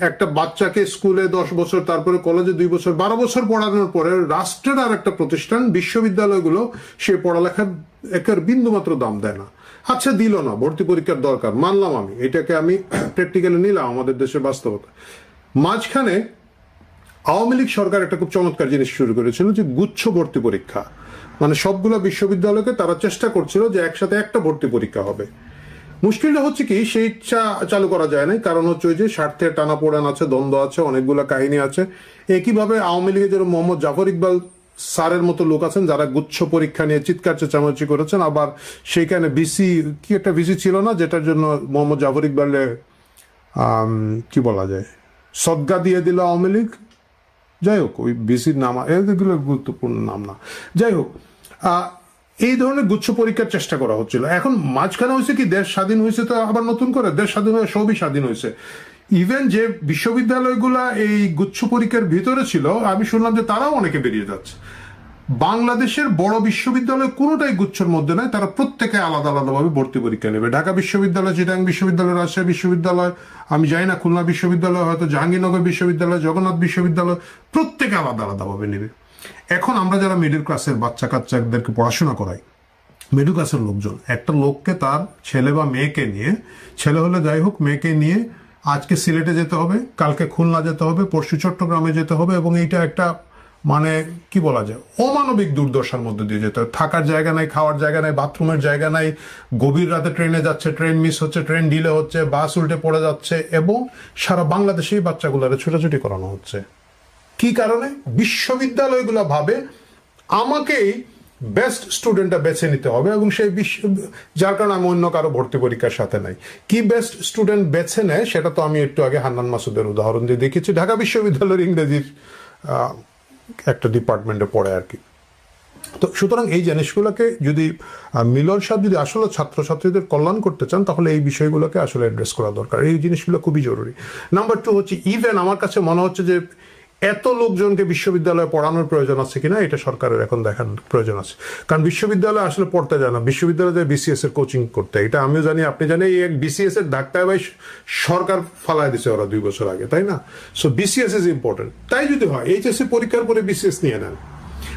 একটা বাচ্চাকে স্কুলে 10 বছর, তারপরে কলেজে 2 বছর, 12 বছর পড়ানোর পরে রাষ্ট্রের আর একটা প্রতিষ্ঠান বিশ্ববিদ্যালয়গুলো সে পড়ালেখার একের বিন্দুমাত্র দাম দেয় না। আচ্ছা, দিল না, ভর্তি পরীক্ষার দরকার, মানলাম, আমি এটাকে আমি প্র্যাকটিক্যালি নিলাম আমাদের দেশের বাস্তবতা। মাঝখানে আওয়ামী লীগ সরকার একটা খুব চমৎকার জিনিস শুরু করেছিল, যে গুচ্ছ ভর্তি পরীক্ষা। মানে সবগুলো বিশ্ববিদ্যালয়কে তারা চেষ্টা করছিল যে একসাথে একটা ভর্তি পরীক্ষা হবে। মুশকিলটা হচ্ছে কি, সেই ইচ্ছা চালু করা যায় না, কারণ হচ্ছে ওই যে স্বার্থের টানাপোড়েন আছে, দ্বন্দ্ব আছে, অনেকগুলো কাহিনী আছে। একইভাবে আওয়ামী লীগের যেরকম মোহাম্মদ জাফর ইকবাল স্যারের মতো লোক আছেন যারা গুচ্ছ পরীক্ষা নিয়ে চিৎকার চেঁচামেচি করেছেন, আবার সেইখানে ভিসি কি একটা ভিসি ছিল না যেটার জন্য মোহাম্মদ জাফর ইকবালের কি বলা যায় সদ্গা দিয়ে দিল আওয়ামী লীগ। যাই হোক, ওই ভিসির নাম এগুলো গুরুত্বপূর্ণ নাম না। যাই হোক, এই ধরনের গুচ্ছ পরীক্ষার চেষ্টা করা হচ্ছিল। এখন মাঝখানে হয়েছে কি, দেশ স্বাধীন হয়েছে তো আবার নতুন করে দেশ স্বাধীন হয়ে সবই স্বাধীন হয়েছে। ইভেন যে বিশ্ববিদ্যালয়গুলা এই গুচ্ছ পরীক্ষার ভিতরে ছিল, আমি শুনলাম যে তারাও অনেকে বেরিয়ে যাচ্ছে। বাংলাদেশের বড় বিশ্ববিদ্যালয় কোনোটাই গুচ্ছর মধ্যে নয়, তারা প্রত্যেকে আলাদা আলাদাভাবে ভর্তি পরীক্ষা নেবে। ঢাকা বিশ্ববিদ্যালয়, চিটাগাং বিশ্ববিদ্যালয়, রাজশাহী বিশ্ববিদ্যালয়, আমি জানি না খুলনা বিশ্ববিদ্যালয়, হয়তো জাহাঙ্গীরনগর বিশ্ববিদ্যালয়, জগন্নাথ বিশ্ববিদ্যালয়, প্রত্যেকে আলাদা আলাদাভাবে নেবে। এখন আমরা যারা মিডল ক্লাসের বাচ্চা কাচ্চাদেরকে পড়াশোনা করাই, মিডল ক্লাসের লোকজন একটা লোককে তার ছেলে বা মেয়েকে নিয়ে, ছেলে হলে যাই হোক, মেয়েকে নিয়ে আজকে সিলেটে যেতে হবে, কালকে খুলনা যেতে হবে, পরশু চট্টগ্রামে যেতে হবে, এবং এইটা একটা মানে কি বলা যায় অমানবিক দুর্দশার মধ্যে দিয়ে যেতে হবে। থাকার জায়গা নাই, খাওয়ার জায়গা নাই, বাথরুমের জায়গা নাই, গভীর রাতে ট্রেনে যাচ্ছে, ট্রেন মিস হচ্ছে, ট্রেন ডিলে হচ্ছে, বাস উল্টে পড়ে যাচ্ছে, এবং সারা বাংলাদেশেই বাচ্চাগুলোরে ছোটাছুটি করানো হচ্ছে। কি কারণে? বিশ্ববিদ্যালয়গুলো ভাবে আমাকেই বেস্ট স্টুডেন্টটা বেছে নিতে হবে, এবং সেই যার কারণে আমি অন্য কারো ভর্তি পরীক্ষার সাথে নাই। কি বেস্ট স্টুডেন্ট বেছে নেয় সেটা তো আমি একটু আগে হান্নান মাসুদের উদাহরণ দিয়ে দেখেছি। ঢাকা বিশ্ববিদ্যালয়ের ইংরেজির একটা ডিপার্টমেন্টে পড়ে আর কি। তো সুতরাং এই জিনিসগুলোকে যদি মিলন সাহেব যদি আসলে ছাত্রছাত্রীদের কল্যাণ করতে চান, তাহলে এই বিষয়গুলোকে আসলে অ্যাড্রেস করা দরকার। এই জিনিসগুলো খুবই জরুরি। নাম্বার 2 হচ্ছে, ইভেন আমার কাছে মনে হচ্ছে যে এত লোকজনকে বিশ্ববিদ্যালয়ে পড়ানোর প্রয়োজন আছে কিনা এটা সরকারের এখন দেখানোর প্রয়োজন আছে। কারণ বিশ্ববিদ্যালয়ে আসলে পড়তে যায় না, বিশ্ববিদ্যালয়ে বিসিএস এর কোচিং করতে। এটা আমিও জানি, আপনি জানেন, এই এক বিসিএস এর ধাক্কায় ভাই সরকার ফালায় দিছে ওরা 2 বছর আগে, তাই না? So BCS is important. তাই যদি হয় এইচএসসি পরীক্ষার পরে বিসিএস নিয়ে নেন,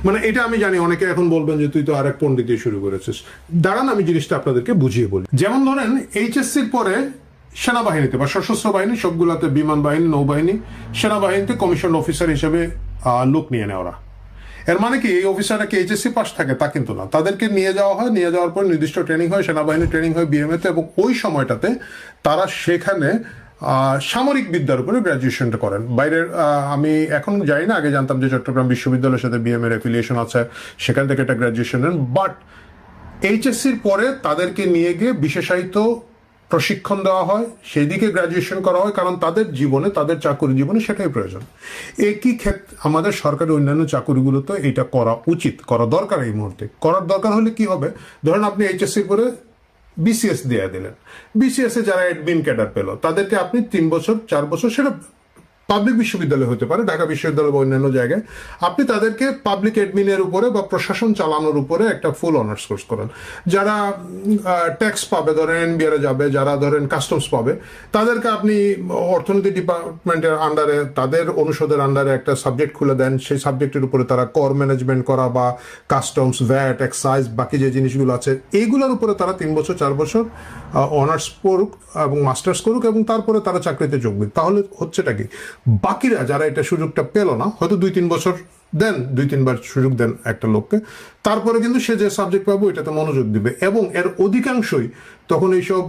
মানে এটা আমি জানি অনেকে এখন বলবেন যে তুই তো আরেক পণ্ডিত শুরু করেছিস। দাঁড়ান আমি জিনিসটা আপনাদেরকে বুঝিয়ে বলি। যেমন ধরেন এইচএসসির পরে সেনাবাহিনীতে বা সশস্ত্র বাহিনী সবগুলাতে, বিমান বাহিনী, নৌবাহিনী, সেনাবাহিনীতে কমিশন অফিসার হিসেবে লোক নিয়ে নেয় ওরা। এর মানে কি এই অফিসাররা কি এইচএসসি পাস থাকে? তা কিন্তু না। তাদেরকে নিয়ে যাওয়া হয়, নিয়ে যাওয়ার পর নির্দিষ্ট ট্রেনিং হয়, সেনাবাহিনী ট্রেনিং হয় বিএমএতে, এবং ওই সময়টাতে তারা সেখানে সামরিক বিদ্যার উপরে গ্র্যাজুয়েশনটা করেন। বাইরের আমি এখন জানি না, আগে জানতাম যে চট্টগ্রাম বিশ্ববিদ্যালয়ের সাথে বিএমএর অ্যাফিলিয়েশন আছে, সেখান থেকে একটা গ্র্যাজুয়েশন নেন। বাট এইচএসসির পরে তাদেরকে নিয়ে গিয়ে বিশেষায়িত প্রশিক্ষণ দেওয়া হয়, সেই দিকে গ্র্যাজুয়েশন করা হয়, কারণ তাদের জীবনে, তাদের চাকরি জীবনে সেটাই প্রয়োজন। একই ক্ষেত্রে আমাদের সরকারি অন্যান্য চাকরিগুলোতে এটা করা উচিত, করা দরকার। এই মুহূর্তে করার দরকার হলে কি হবে, ধরেন আপনি এইচএসসি করে বিসিএস দিয়ে দিলেন, বিসিএস এ যারা অ্যাডমিন ক্যাডার পেল তাদেরকে আপনি 3 বছর 4 বছর, সেটা পাবলিক বিশ্ববিদ্যালয় হতে পারে, ঢাকা বিশ্ববিদ্যালয় বা অন্যান্য জায়গায়, আপনি তাদেরকে পাবলিক অ্যাডমিনের উপরে বা প্রশাসন চালানোর উপরে একটা ফুল অনার্স কোর্স করেন। যারা ট্যাক্স পাবে, ধরেন এনবিআরে যাবে, যারা ধরেন কাস্টমস পাবে, তাদেরকে আপনি অর্থনীতি ডিপার্টমেন্টের আন্ডারে, তাদের অনুষদের আন্ডারে একটা সাবজেক্ট খুলে দেন। সেই সাবজেক্টের উপরে তারা কর ম্যানেজমেন্ট করা বা কাস্টমস, ভ্যাট, এক্সাইজ, বাকি যে জিনিসগুলো আছে এইগুলোর উপরে তারা 3 বছর 4 বছর অনার্স করুক এবং মাস্টার্স করুক, এবং তারপরে তারা চাকরিতে যোগ দিক। তাহলে হচ্ছেটা কি, বাকিরা যারা এটা সুযোগটা পেল না, হয়তো 2-3 বছর দেন, 2-3 বার সুযোগ দেন একটা লোককে, তারপরে কিন্তু সে যে সাবজেক্ট পাবো এটাতে মনোযোগ দিবে, এবং এর অধিকাংশই তখন এইসব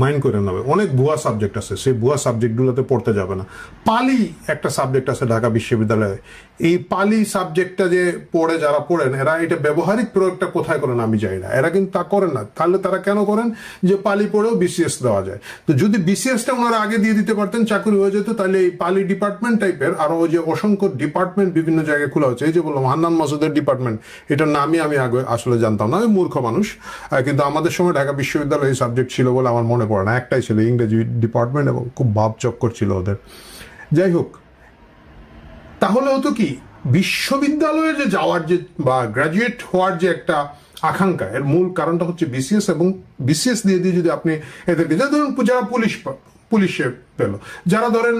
মাইন্ড করে নেবে। অনেক ভুয়া সাবজেক্ট আছে, সেই ভুয়া সাবজেক্টগুলোতে পড়তে যাবে না। পালি একটা সাবজেক্ট আছে ঢাকা বিশ্ববিদ্যালয়ে, এই পালি সাবজেক্টটা যে পড়ে যারা পড়েন, এরা এটা ব্যবহারিক প্রয়োগটা কোথায় করেন আমি জানি না, এরা কিন্তু তা করেন না। তাহলে তারা কেন করেন, যে পালি পড়েও বিসিএস দেওয়া যায়। তো যদি বিসিএসটা ওনারা আগে দিয়ে দিতে পারতেন, চাকরি হয়ে যেত, তাহলে এই পালি ডিপার্টমেন্ট টাইপের আরো ওই যে অসংখ্য ডিপার্টমেন্ট বিভিন্ন জায়গায় খোলা হচ্ছে। এই যে বললাম হান্নান মাসুদের ডিপার্টমেন্ট, এটার নামই আমি আগে আসলে জানতাম না, আমি মূর্খ মানুষ। কিন্তু আমাদের সময় ঢাকা বিশ্ববিদ্যালয়ে এই সাবজেক্ট ছিল বলে আমার মনে পড়ে না, একটাই ছিল ইংরেজি ডিপার্টমেন্ট, এবং খুব ভাব চক্কর ছিল ওদের। যাই হোক, তাহলে হতো কি, বিশ্ববিদ্যালয়ে যে যাওয়ার যে বা গ্রাজুয়েট হওয়ার যে একটা আকাঙ্ক্ষা, এর মূল কারণটা হচ্ছে বিসিএস, এবং বিসিএস দিয়ে দিয়ে যদি আপনি এদেরকে, ধরুন যারা পুলিশে পেল, যারা ধরেন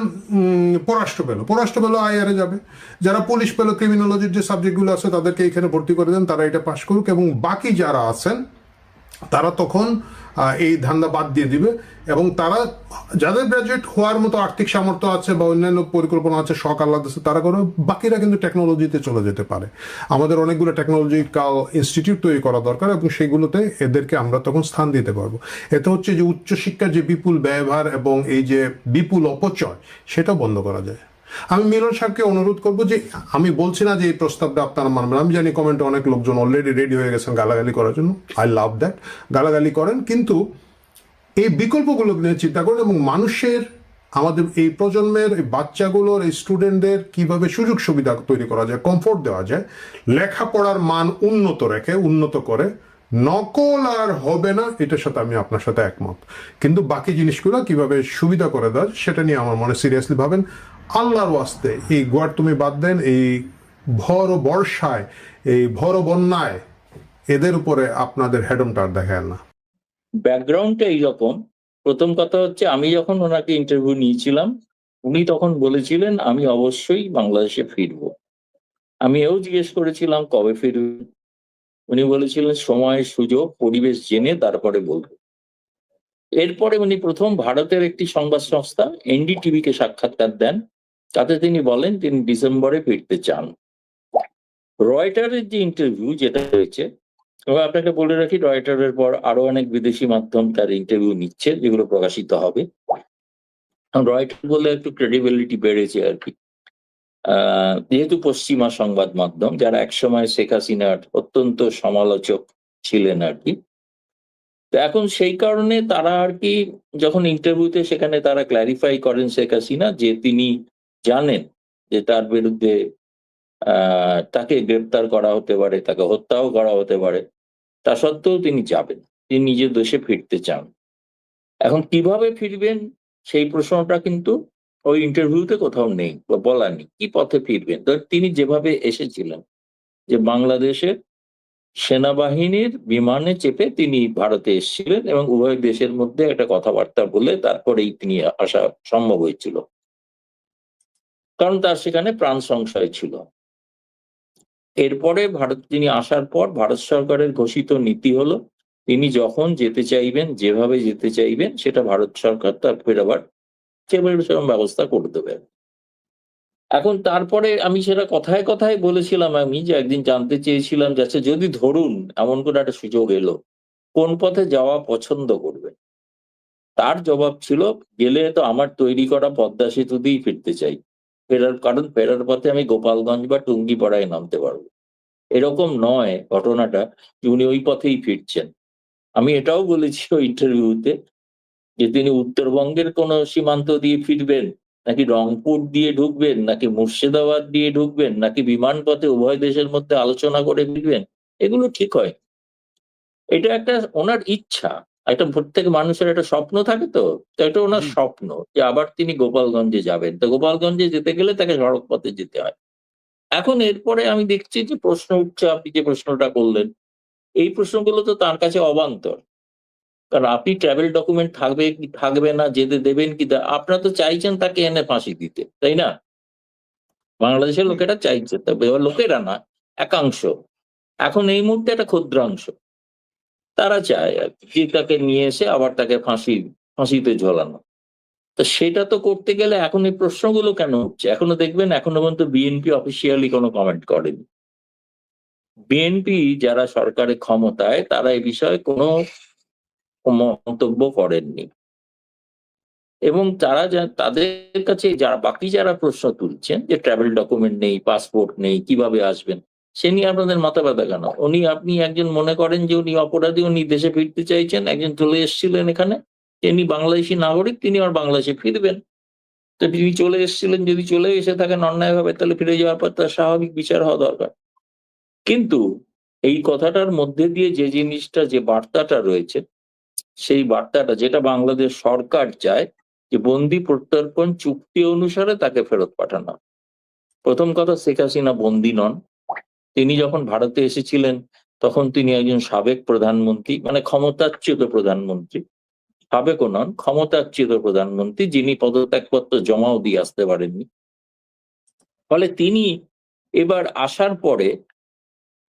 পররাষ্ট্র পেল আইআরে যাবে, যারা পুলিশ পেল ক্রিমিনোলজির যে সাবজেক্টগুলো আছে তাদেরকে এখানে ভর্তি করে দেন, তারা এটা পাশ করুক, এবং বাকি যারা আছেন তারা তখন এই ধান্দা বাদ দিয়ে দিবে এবং তারা যাদের গ্রাজুয়েট হওয়ার মতো আর্থিক সামর্থ্য আছে বা অন্যান্য পরিকল্পনা আছে, শখ আহ্লাদ আছে, তারা করে, বাকিরা কিন্তু টেকনোলজিতে চলে যেতে পারে। আমাদের অনেকগুলো টেকনোলজিক্যাল ইনস্টিটিউট তৈরি করা দরকার এবং সেগুলোতে এদেরকে আমরা তখন স্থান দিতে পারবো। এতে হচ্ছে যে উচ্চশিক্ষার যে বিপুল ব্যয়ভার এবং এই যে বিপুল অপচয়, সেটা বন্ধ করা যায়। আমি মিলন সাহেবকে অনুরোধ করবো যে, আমি বলছি না যে এই প্রস্তাবটা আপনারা মানবেন, আমি জানি কমেন্টে অনেক লোকজন অলরেডি রেডি হয়ে গেছেন গালাগালি করার জন্য। আই লাভ দ্যাট, গালাগালি করেন, কিন্তু এই বিকল্পগুলো নিয়ে চিন্তা করুন এবং মানুষের, আমাদের এই প্রজন্মের এই বাচ্চাগুলোর, এই স্টুডেন্টদের কিভাবে সুযোগ সুবিধা তৈরি করা যায়, কমফোর্ট দেওয়া যায়, লেখাপড়ার মান উন্নত করে, নকল আর হবে না, এটার সাথে আমি আপনার সাথে একমত। কিন্তু বাকি জিনিসগুলো কিভাবে সুবিধা করে দেওয়া যায়, সেটা নিয়ে আমার মনে সিরিয়াসলি ভাবেন। আল্লাহর ওয়াস্তে এই গোয়ার তুমি বাদ দেন, এই ভর বর্ষায়, এই ভর বন্যায় এদের উপরে আপনাদের হেডমটার দেখেন না। ব্যাকগ্রাউন্ডটা এইরকম। প্রথম কথা হচ্ছে, আমি যখন ওনাকে ইন্টারভিউ নিয়েছিলাম, উনি তখন বলেছিলেন আমি অবশ্যই বাংলাদেশে ফিরবো। আমি এও জিজ্ঞেস করেছিলাম কবে ফিরবেন, উনি বলেছিলেন সময় সুযোগ পরিবেশ জেনে তারপরে বলবো। এরপরে উনি প্রথম ভারতের একটি সংবাদ সংস্থা এনডিটিভি কে সাক্ষাৎকার দেন, তাতে তিনি বলেন তিনি ডিসেম্বরে ফিরতে চান। রয়টারের যে ইন্টারভিউ যেটা হয়েছে, এবং আপনাকে বলে রাখি রয়টারের পর আরো অনেক বিদেশি মাধ্যম তার ইন্টারভিউ নিচ্ছে, যেগুলো প্রকাশিত হবে। রয়টার বলে একটু ক্রেডিবিলিটি বেড়েছে আর কি, যেহেতু পশ্চিমা সংবাদ মাধ্যম, যারা একসময় শেখ হাসিনার অত্যন্ত সমালোচক ছিলেন আর কি। তো এখন সেই কারণে তারা আর কি, যখন ইন্টারভিউতে সেখানে তারা ক্ল্যারিফাই করেন শেখ হাসিনা যে তিনি জানেন যে তার বিরুদ্ধে তাকে গ্রেপ্তার করা হতে পারে, তাকে হত্যাও করা হতে পারে, তা সত্ত্বেও তিনি যাবেন, তিনি নিজের দেশে ফিরতে চান। এখন কিভাবে ফিরবেন সেই প্রশ্নটা কিন্তু ওই ইন্টারভিউতে কোথাও নেই বা বলা নেই, কি পথে ফিরবেন। তো তিনি যেভাবে এসেছিলেন, যে বাংলাদেশের সেনাবাহিনীর বিমানে চেপে তিনি ভারতে এসেছিলেন এবং উভয় দেশের মধ্যে একটা কথাবার্তা বলে তারপরেই তিনি আসা সম্ভব হয়েছিল, কারণ তার সেখানে প্রাণ সংশয় ছিল। এরপরে তিনি আসার পর ভারত সরকারের ঘোষিত নীতি হলো, তিনি যখন যেতে চাইবেন, যেভাবে যেতে চাইবেন, সেটা ভারত সরকার তার ফেরাবার সেরকম ব্যবস্থা করে দেবে। এখন তারপরে আমি সেটা কথায় কথায় বলেছিলাম, আমি যে একদিন জানতে চেয়েছিলাম যে আচ্ছা যদি ধরুন এমন করে একটা সুযোগ এলো, কোন পথে যাওয়া পছন্দ করবে? তার জবাব ছিল, গেলে তো আমার তৈরি করা পদ্মা সেতু দিয়েই ফিরতে চাই। কারণ ফেরার পথে আমি গোপালগঞ্জ বা টুঙ্গিপাড়ায় নামতে পারবো। এরকম নয় ঘটনাটা যে উনি ওই পথেই ফিরছেন। আমি এটাও বলেছি ওই ইন্টারভিউতে যে তিনি উত্তরবঙ্গের কোন সীমান্ত দিয়ে ফিরবেন, নাকি রংপুর দিয়ে ঢুকবেন, নাকি মুর্শিদাবাদ দিয়ে ঢুকবেন, নাকি বিমান পথে উভয় দেশের মধ্যে আলোচনা করে ফিরবেন, এগুলো ঠিক হয়। এটা একটা ওনার ইচ্ছা, একটা প্রত্যেক মানুষের একটা স্বপ্ন থাকে, তো তো এটা ওনার জি। স্বপ্ন যে আবার তিনি গোপালগঞ্জে যাবেন। তো গোপালগঞ্জে যেতে গেলে তাকে সড়ক পথে যেতে হয়। এখন এরপরে আমি দেখছি যে প্রশ্ন উঠছে, আপনি যে প্রশ্নটা করলেন, এই প্রশ্নগুলো তো তার কাছে অবান্তর। কারণ আপনি ট্রাভেল ডকুমেন্ট থাকবে কি থাকবে না, যেতে দেবেন কি, আপনারা তো চাইছেন তাকে এনে ফাঁসি দিতে, তাই না? বাংলাদেশের লোকেরা চাইছে, তবে এবার লোকেরা না, একাংশ, এখন এই মুহূর্তে একটা ক্ষুদ্রাংশ, তারা চায় আর কি, যে তাকে নিয়ে এসে আবার তাকে ফাঁসিতে ঝোলানো। তো সেটা তো করতে গেলে এখন এই প্রশ্নগুলো কেন হচ্ছে? এখনো দেখবেন এখনো পর্যন্ত বিএনপি অফিসিয়ালি কোনো কমেন্ট করেনি। বিএনপি যারা সরকারের ক্ষমতায়, তারা এই বিষয়ে কোনো মন্তব্য করেননি। এবং তারা তাদের কাছে যারা বাকি যারা প্রশ্ন তুলছেন যে ট্রাভেল ডকুমেন্ট নেই, পাসপোর্ট নেই, কিভাবে আসবেন, সে নিয়ে আপনাদের মাথা ব্যথা কেন? আপনি একজন মনে করেন যে উনি অপরাধী, উনি দেশে ফিরতে চাইছেন, একজন চলে এসেছিলেন এখানে, তিনি বাংলাদেশি নাগরিক, তিনি আর বাংলাদেশে ফিরবেন। তো তিনি চলে এসেছিলেন, যদি চলে এসে থাকেন অন্যায়ভাবে, তাহলে ফিরে যাওয়ার পর তার স্বাভাবিক বিচার হওয়া দরকার। কিন্তু এই কথাটার মধ্যে দিয়ে যে জিনিসটা, যে বার্তাটা রয়েছে, সেই বার্তাটা যেটা বাংলাদেশ সরকার চায়, যে বন্দি প্রত্যর্পণ চুক্তি অনুসারে তাকে ফেরত পাঠানো। প্রথম কথা, শেখ হাসিনা বন্দি নন। তিনি যখন ভারতে এসেছিলেন তখন তিনি একজন সাবেক প্রধানমন্ত্রী, মানে ক্ষমতাচ্যুত প্রধানমন্ত্রী, সাবেকও নন, ক্ষমতাচ্যুত প্রধানমন্ত্রী, যিনি পদত্যাগপত্র জমাও দিয়ে আসতে পারেননি। ফলে তিনি এবার আসার পরে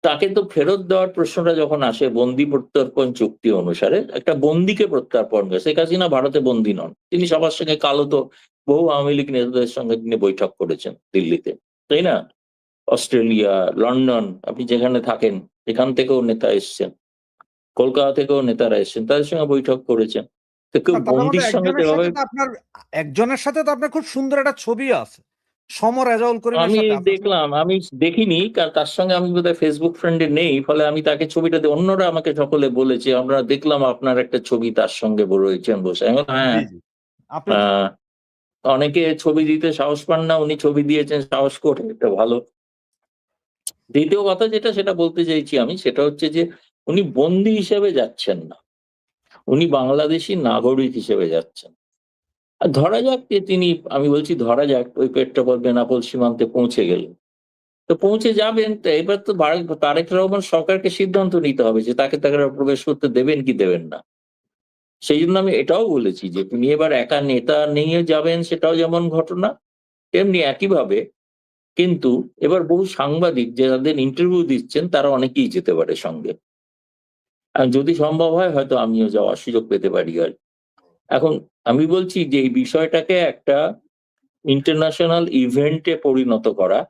তাকে তো ফেরত দেওয়ার প্রশ্নটা যখন আসে বন্দি প্রত্যর্পণ চুক্তি অনুসারে, একটা বন্দিকে প্রত্যর্পণ করে। শেখ হাসিনা ভারতে বন্দি নন, তিনি সবার সঙ্গে কালো বহু আওয়ামী লীগ নেতাদের সঙ্গে তিনি বৈঠক করেছেন দিল্লিতে, তাই না? অস্ট্রেলিয়া, লন্ডন, আপনি যেখানে থাকেন সেখান থেকেও নেতা এসছেন, কলকাতা থেকেও নেতারা এসছেন, তাদের সঙ্গে বৈঠক করেছেন। তো কেউ তার মানে বন্দির সঙ্গে যেভাবে, একজনের সাথে তো আপনার খুব সুন্দর একটা ছবি আছে, সমর রেজাউল করিমের আমি সাথে আপনার দেখলাম, আমি দেখিনি, কারণ তার সঙ্গে আমি বোধহয় ফেসবুক ফ্রেন্ডে নেই, ফলে আমি তাকে ছবিটা অন্যরা আমাকে সকলে বলেছে, আমরা দেখলাম আপনার একটা ছবি তার সঙ্গে রয়েছেন বসে। আমি বললাম, হ্যাঁ। জি জি আপনি আহ, অনেকে ছবি দিতে সাহস পান না, উনি ছবি দিয়েছেন সাহস করে, এটা ভালো। দ্বিতীয় কথা যেটা সেটা বলতে চাইছি আমি, সেটা হচ্ছে যে উনি বন্দী হিসেবে যাচ্ছেন না, উনি বাংলাদেশী নাগরিক হিসেবে যাচ্ছেন। আর ধরা যাক যে তিনি, আমি বলছি ধরা যাক ওই পেট্রাপোল বেনাপোল সীমান্তে পৌঁছে গেলেন, তো পৌঁছে যাবেন, তো এবার তো তারেক রহমান সরকারকে সিদ্ধান্ত নিতে হবে যে তাকে তাকে প্রবেশ করতে দেবেন কি দেবেন না। সেই জন্য আমি এটাও বলেছি যে তিনি এবার একা নেতা নিয়ে যাবেন, সেটাও যেমন ঘটনা, তেমনি একইভাবে কিন্তু এবার বহু সাংবাদিক যে যাদের ইন্টারভিউ দিচ্ছেন তারা অনেকেই যেতে পারে সঙ্গে। আর যদি সম্ভব হয় হয়তো আমিও যাওয়ার সুযোগ পেতে পারি আর। এখন আমি বলছি যে এই বিষয়টাকে একটা ইন্টারন্যাশনাল ইভেন্টে পরিণত করা,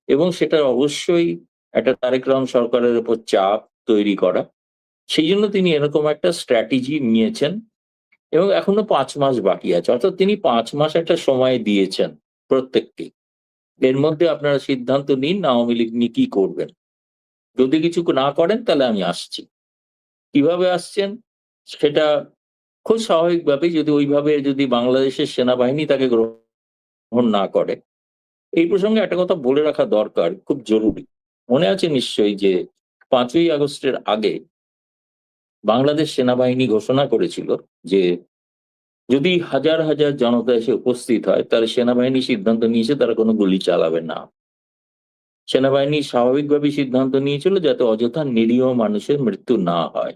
এবং সেটা অবশ্যই একটা তারেক রহমান সরকারের উপর চাপ তৈরি করা, সেই জন্য তিনি এরকম একটা স্ট্র্যাটেজি নিয়েছেন। এবং এখনো 5 মাস বাকি আছে, অর্থাৎ তিনি 5 মাস একটা সময় দিয়েছেন প্রত্যেককে। এর মধ্যে আপনারা সিদ্ধান্ত নিন আওয়ামী লীগ নিয়ে কি করবেন। যদি কিছু না করেন তাহলে আমি আসছি। কিভাবে আসছেন সেটা খুব স্বাভাবিকভাবে, যদি ওইভাবে যদি বাংলাদেশের সেনাবাহিনী তাকে গ্রহণ না করে। এই প্রসঙ্গে একটা কথা বলে রাখা দরকার, খুব জরুরি। মনে আছে নিশ্চয়ই যে 5ই আগস্টের আগে বাংলাদেশ সেনাবাহিনী ঘোষণা করেছিল যে যদি হাজার হাজার জনতা এসে উপস্থিত হয় তাহলে সেনাবাহিনী সিদ্ধান্ত নিয়েছে তারা কোনো গুলি চালাবে না। সেনাবাহিনী স্বাভাবিকভাবেই সিদ্ধান্ত নিয়েছিল যাতে অযথা নিরীহ মানুষের মৃত্যু না হয়।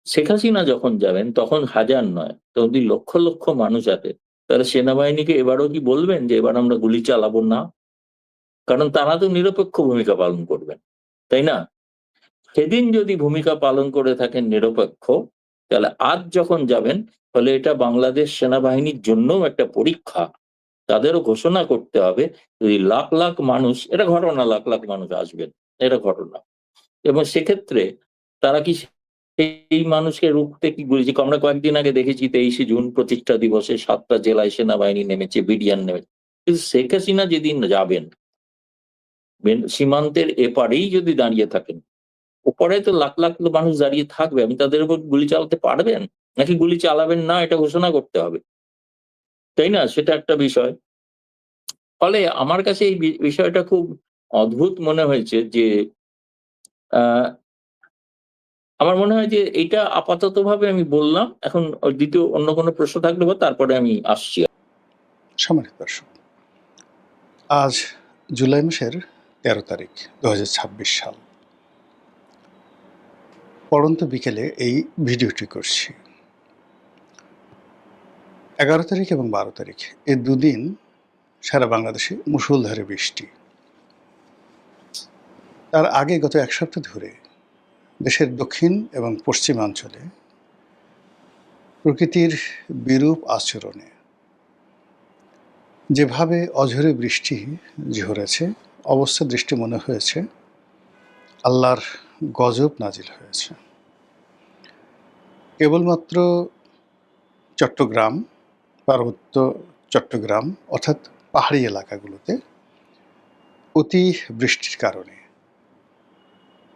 শেখ হাসিনা যখন যাবেন তখন হাজার নয়, তো যদি লক্ষ লক্ষ মানুষ আছে, তাহলে সেনাবাহিনীকে এবারও কি বলবেন যে এবার আমরা গুলি চালাবো না? কারণ তারা তো নিরপেক্ষ ভূমিকা পালন করবেন, তাই না? সেদিন যদি ভূমিকা পালন করে থাকেন নিরপেক্ষ, তাহলে আজ যখন যাবেন, ফলে এটা বাংলাদেশ সেনাবাহিনীর জন্যও একটা পরীক্ষা। তাদেরও ঘোষণা করতে হবে যদি লাখ লাখ মানুষ, এটা ঘটনা, লাখ লাখ মানুষ আসবেন, এটা ঘটনা, এবং সেক্ষেত্রে তারা কি সেই মানুষকে রুখতে কি বলেছি? আমরা কয়েকদিন আগে দেখেছি 23শে জুন প্রতিষ্ঠা দিবসে 7টা জেলায় সেনাবাহিনী নেমেছে, বিডিআর নেমেছে। কিন্তু শেখ হাসিনা যেদিন যাবেন সীমান্তের এপারেই যদি দাঁড়িয়ে থাকেন, ওপরে তো লাখ লাখ মানুষ দাঁড়িয়ে থাকবে, আপনি তাদের উপর গুলি চালাতে পারবেন নাকি গুলি চালাবেন না এটা ঘোষণা করতে হবে, তাই না? সেটা একটা বিষয়। ফলে আমার কাছে এই বিষয়টা খুব অদ্ভুত মনে হয়েছে যে আহ আমার মনে হয় যে এটা আপাতত ভাবে আমি বললাম। এখন ওর দ্বিতীয় অন্য কোনো প্রশ্ন থাকলে বা তারপরে আমি আসছি। সম্মানিত দর্শক, আজ জুলাই মাসের 13 তারিখ 2026 সাল। পড়ন্ত বিকেলে এই ভিডিওটি করছি। 11 তারিখ এবং 12 তারিখ এই দুদিন সারা বাংলাদেশে মুষলধারে বৃষ্টি। তার আগে গত এক সপ্তাহ ধরে দেশের দক্ষিণ এবং পশ্চিমাঞ্চলে প্রকৃতির বিরূপ আচরণে যেভাবে অঝরে বৃষ্টি ঝরেছে, অবস্থা দৃষ্টি মনে হয়েছে আল্লাহর গজব নাজিল হয়েছে। কেবলমাত্র চট্টগ্রাম, পার্বত্য চট্টগ্রাম অর্থাৎ পাহাড়ি এলাকাগুলোতে অতি বৃষ্টির কারণে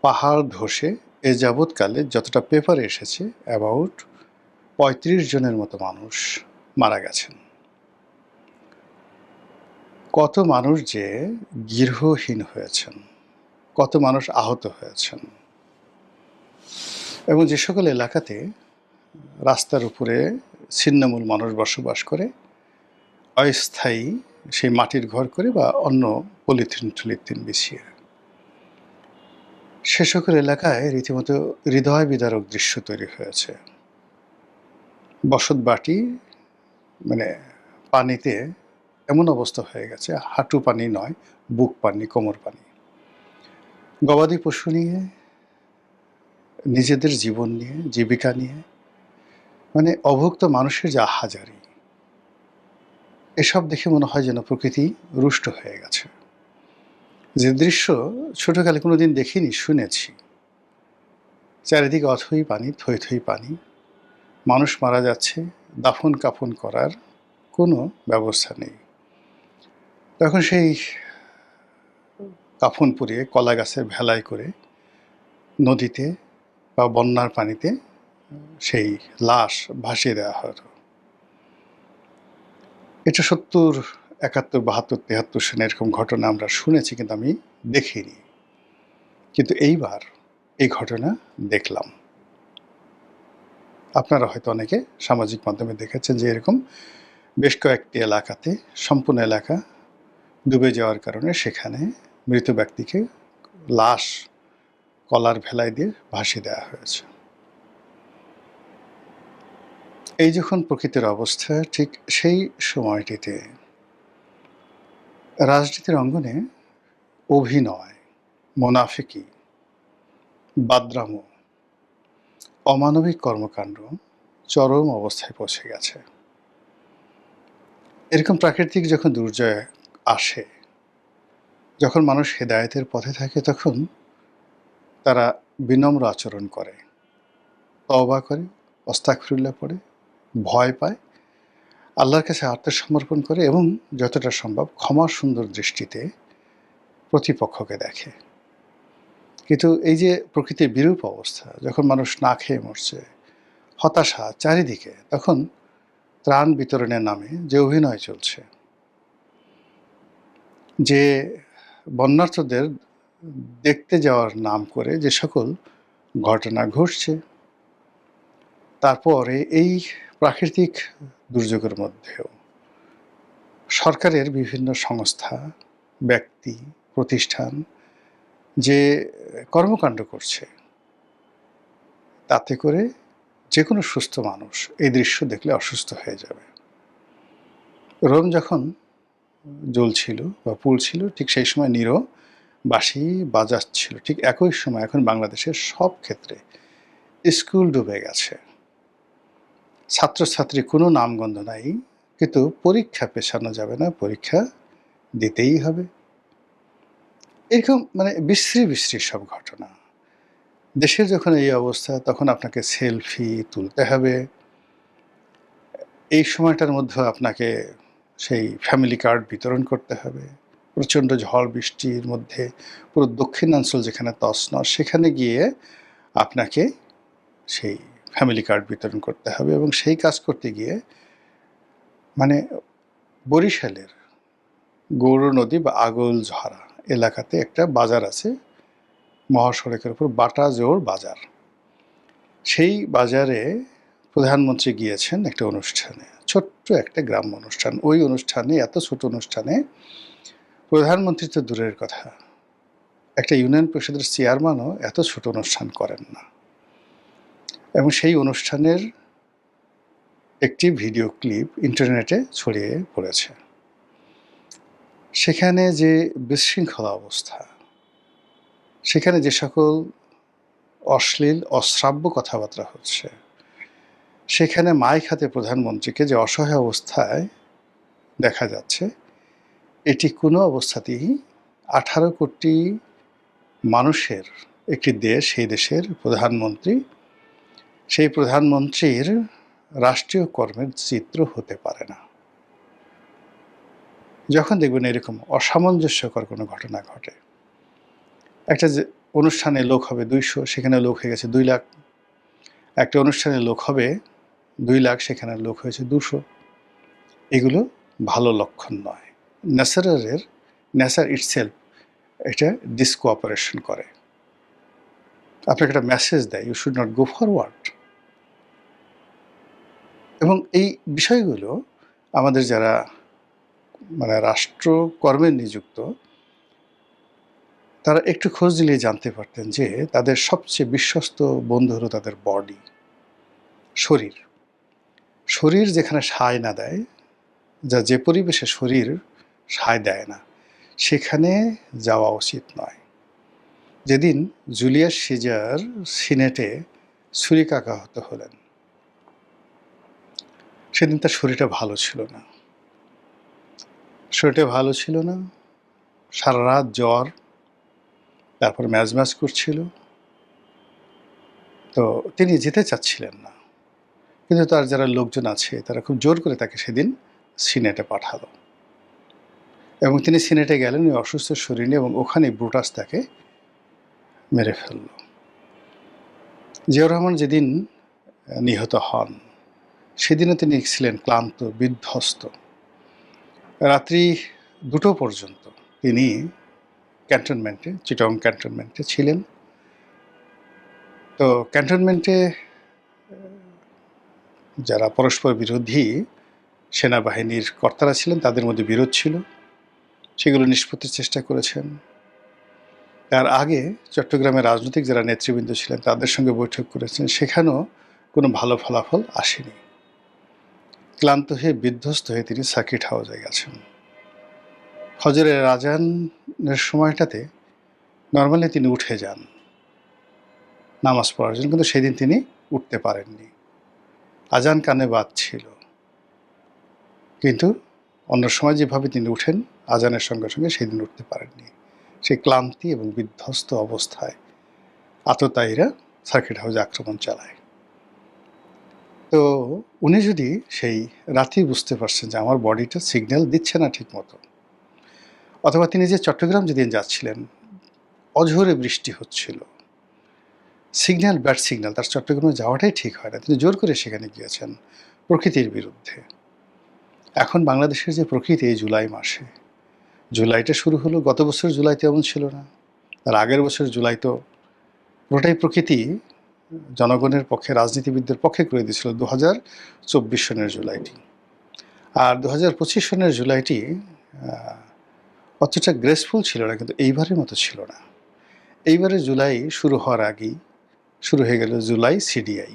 পাহাড় ধসে এ যাবৎকালে যতটা পেপারে এসেছে অ্যাবাউট 35 জনের মতো মানুষ মারা গেছেন। কত মানুষ যে গৃহহীন হয়েছেন, কত মানুষ আহত হয়েছেন, এবং যে সকল এলাকাতে রাস্তার উপরে ছিন্নমূল মানুষ বসবাস করে, অস্থায়ী সেই মাটির ঘর করে বা অন্য পলিথিন বিছিয়ে, সে সকল এলাকায় রীতিমতো হৃদয় বিদারক দৃশ্য তৈরি হয়েছে। বসত বাটি মানে পানিতে এমন অবস্থা হয়ে গেছে, হাঁটু পানি নয়, বুক পানি, কোমর পানি। গবাদি পশু নিয়ে, নিজেদের জীবন নিয়ে, জীবিকা নিয়ে, মানে অভুক্ত মানুষের যে আহাজারি, এসব দেখে মনে হয় যেন প্রকৃতি রুষ্ট হয়ে গেছে। যে দৃশ্য ছোটকালে কোনোদিন দেখিনি, শুনেছি, চারিদিকে অথই পানি, থই থই পানি, মানুষ মারা যাচ্ছে, দাফন কাফন করার কোনো ব্যবস্থা নেই। তখন সেই কাফন পুড়িয়ে কলা গাছের ভেলায় করে নদীতে বা বন্যার পানিতে সেই লাশ ভাসিয়ে দেওয়া হতো। এটা ৭০, ৭১, ৭২, ৭৩ সনে এরকম ঘটনা আমরা শুনেছি, কিন্তু আমি দেখিনি। কিন্তু এইবার এই ঘটনা দেখলাম। আপনারা হয়তো অনেকে সামাজিক মাধ্যমে দেখেছেন যে এরকম বেশ কয়েকটি এলাকাতে সম্পূর্ণ এলাকা ডুবে যাওয়ার কারণে সেখানে মৃত ব্যক্তিকে লাশ কলার ভেলায় দিয়ে ভাসিয়ে দেওয়া হয়েছে। এই যখন প্রকৃতির অবস্থা, ঠিক সেই সময়টিতে রাজনীতির অঙ্গনে অভিনয়, মোনাফিকি, বাদরামো, অমানবিক কর্মকাণ্ড চরম অবস্থায় পৌঁছে গেছে। এরকম প্রাকৃতিক যখন দুর্যোগ আসে, যখন মানুষ হেদায়েতের পথে থাকে, তখন তারা বিনম্র আচরণ করে, তওবা করে, আস্তাগফিরুল্লাহ পড়ে, ভয় পায়, আল্লাহর কাছে আত্মসমর্পণ করে এবং যতটা সম্ভব ক্ষমা সুন্দর দৃষ্টিতে প্রতিপক্ষকে দেখে। কিন্তু এই যে প্রকৃতির বিরূপ অবস্থা, যখন মানুষ না খেয়ে মরছে, হতাশা চারিদিকে, তখন ত্রাণ বিতরণের নামে যে অভিনয় চলছে, যে বন্যার্তদের দেখতে যাওয়ার নাম করে যে সকল ঘটনা ঘটছে, তারপরে এই প্রাকৃতিক দুর্যোগের মধ্যেও সরকারের বিভিন্ন সংস্থা, ব্যক্তি, প্রতিষ্ঠান যে কর্মকাণ্ড করছে, তাতে করে যে কোনো সুস্থ মানুষ এই দৃশ্য দেখলে অসুস্থ হয়ে যাবে। রোম যখন জ্বলছিল বা পুড়ছিল, ঠিক সেই সময় নীরও বাঁশি বাজাচ্ছিল। ঠিক একই সময় এখন বাংলাদেশের সব ক্ষেত্রে স্কুল ডুবে গেছে, ছাত্রছাত্রী কোনো নামগন্ধ নাই, কিন্তু পরীক্ষা পেছানো যাবে না, পরীক্ষা দিতেই হবে। এরকম মানে বিশ্রী বিশ্রী সব ঘটনা। দেশের যখন এই অবস্থা, তখন আপনাকে সেলফি তুলতে হবে, এই সময়টার মধ্যে আপনাকে সেই ফ্যামিলি কার্ড বিতরণ করতে হবে। প্রচণ্ড ঝড় বৃষ্টির মধ্যে পুরো দক্ষিণাঞ্চল যেখানে তছনছ, সেখানে গিয়ে আপনাকে সেই ফ্যামিলি কার্ড বিতরণ করতে হবে। এবং সেই কাজ করতে গিয়ে মানে বরিশালের গৌর নদী বা আগলঝরা এলাকাতে একটা বাজার আছে, মহাসড়কের উপর বাটাজোর বাজার। সেই বাজারে প্রধানমন্ত্রী গিয়েছেন একটা অনুষ্ঠানে, ছোট্ট একটা গ্রাম্য অনুষ্ঠান। ওই অনুষ্ঠানে, এত ছোট অনুষ্ঠানে প্রধানমন্ত্রী তো দূরের কথা, একটা ইউনিয়ন পরিষদের চেয়ারম্যানও এত ছোট অনুষ্ঠান করেন না। এবং সেই অনুষ্ঠানের একটি ভিডিও ক্লিপ ইন্টারনেটে ছড়িয়ে পড়েছে। সেখানে যে বিশৃঙ্খলা অবস্থা, সেখানে যে সকল অশ্লীল অশ্রাব্য কথাবার্তা হচ্ছে, সেখানে মাইক হাতে প্রধানমন্ত্রীকে যে অসহায় অবস্থায় দেখা যাচ্ছে, এটি কোনো অবস্থাতেই 18 কোটি মানুষের একটি দেশ, সেই দেশের প্রধানমন্ত্রী, সেই প্রধানমন্ত্রীর রাষ্ট্রীয় কর্মের চিত্র হতে পারে না। যখন দেখবেন এরকম অসামঞ্জস্যকর কোনো ঘটনা ঘটে, একটা যে অনুষ্ঠানে লোক হবে 200, সেখানে লোক হয়ে গেছে 2 লাখ, একটা অনুষ্ঠানে লোক হবে 2 লাখ, সেখানে লোক হয়েছে 200, এগুলো ভালো লক্ষণ নয়। নেচার ইটসেলফ এটা ডিসকোঅপারেশন করে, আপনাকে একটা মেসেজ দেয়, you should not go forward. এবং এই বিষয়গুলো আমাদের যারা মানে রাষ্ট্রকর্মে নিযুক্ত, তারা একটু খোঁজ দিলে জানতে পারতেন যে তাদের সবচেয়ে বিশ্বস্ত বন্ধু হলো তাদের বডি, শরীর। শরীর যেখানে সায় না দেয়, যে পরিবেশে শরীর সায় দেয় না, সেখানে যাওয়া উচিত নয়। যেদিন জুলিয়াস সিজার সিনেটে ছুরিকাঘাত হলেন, সেদিন তার শরীরটা ভালো ছিল না। শরীরটা ভালো ছিল না, সারা রাত জ্বর, তারপর ম্যাজ করছিল। তো তিনি যেতে চাচ্ছিলেন না, কিন্তু তার যারা লোকজন আছে তারা খুব জোর করে তাকে সেদিন সিনেটে পাঠালো, এবং তিনি সিনেটে গেলেন ওই অসুস্থ শরীর নিয়ে, এবং ওখানে ব্রুটাস তাকে মেরে ফেলল। জিয়াউর রহমান যেদিন নিহত হন, সেদিনও তিনি ছিলেন ক্লান্ত, বিধ্বস্ত। রাত্রি 2টো পর্যন্ত তিনি ক্যান্টনমেন্টে, চিটং ক্যান্টনমেন্টে ছিলেন। তো ক্যান্টনমেন্টে যারা পরস্পর বিরোধী সেনাবাহিনীর কর্তারা ছিলেন, তাদের মধ্যে বিরোধ ছিল, সেগুলো নিষ্পত্তির চেষ্টা করেছেন। তার আগে চট্টগ্রামের রাজনৈতিক যারা নেতৃবৃন্দ ছিলেন তাদের সঙ্গে বৈঠক করেছেন, সেখানেও কোনো ভালো ফলাফল আসেনি। ক্লান্ত হয়ে, বিধ্বস্ত হয়ে তিনি সার্কিট হাউসে গেছেন। ফজরের আজানের সময়টাতে নর্মালি তিনি উঠে যান নামাজ পড়ার জন্য, কিন্তু সেদিন তিনি উঠতে পারেননি। আজান কানে বাজছিল, কিন্তু অন্য সময় যেভাবে তিনি উঠেন আজানের সঙ্গে সঙ্গে সেদিন উঠতে পারেননি। সেই ক্লান্তি এবং বিধ্বস্ত অবস্থায় আততায়ীরা সার্কিট হাউসে আক্রমণ চালায়। তো উনি যদি সেই রাতেই বুঝতে পারছেন যে আমার বডিটা সিগন্যাল দিচ্ছে না ঠিক মতো, অথবা তিনি যে চট্টগ্রাম যেদিন যাচ্ছিলেন অঝোরে বৃষ্টি হচ্ছিল, সিগন্যাল ব্যাড সিগন্যাল, তার চট্টগ্রামে যাওয়াটাই ঠিক হয় না, তিনি জোর করে সেখানে গিয়েছেন প্রকৃতির বিরুদ্ধে। এখন বাংলাদেশের যে প্রকৃতি, এই জুলাই মাসে, জুলাইটা শুরু হলো, গত বছর জুলাইতে এমন ছিল না, তার আগের বছর জুলাই তো পুরোটাই প্রকৃতি জনগণের পক্ষে, রাজনীতিবিদদের পক্ষে করে দিয়েছিল 2024 সনের জুলাইটি। আর 2025 সনের জুলাইটি অতটা গ্রেসফুল ছিল না, কিন্তু এইবারের মতো ছিল না। এইবারে জুলাই শুরু হওয়ার আগেই শুরু হয়ে গেল জুলাই সিডিআই।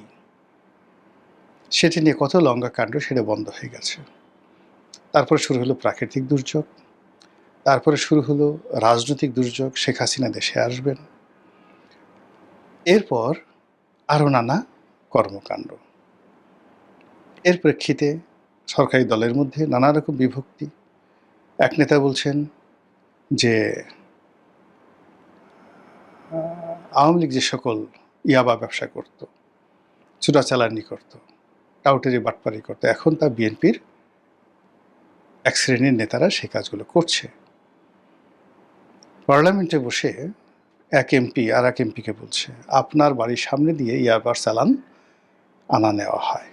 সেটি নিয়ে কত লঙ্কা কাণ্ড, সেটা বন্ধ হয়ে গেছে। তারপরে শুরু হলো প্রাকৃতিক দুর্যোগ, তারপরে শুরু হলো রাজনৈতিক দুর্যোগ, শেখ হাসিনা দেশে আসবেন, এরপর আরও নানা কর্মকাণ্ড। এর প্রেক্ষিতে সরকারি দলের মধ্যে নানা রকম বিভক্তি। এক নেতা বলছেন যে আওয়ামী লীগ যে সকল ইয়াবা ব্যবসা করত, চোরাচালানি করত, টাউটেরি বাটপারি করত, এখন তা বিএনপির এক শ্রেণীর নেতারা সেই কাজগুলো করছে। পার্লামেন্টে বসে এক এমপি আর এক এমপিকে বলছে আপনার বাড়ির সামনে দিয়ে ইয়াবার চালান আনা নেওয়া হয়।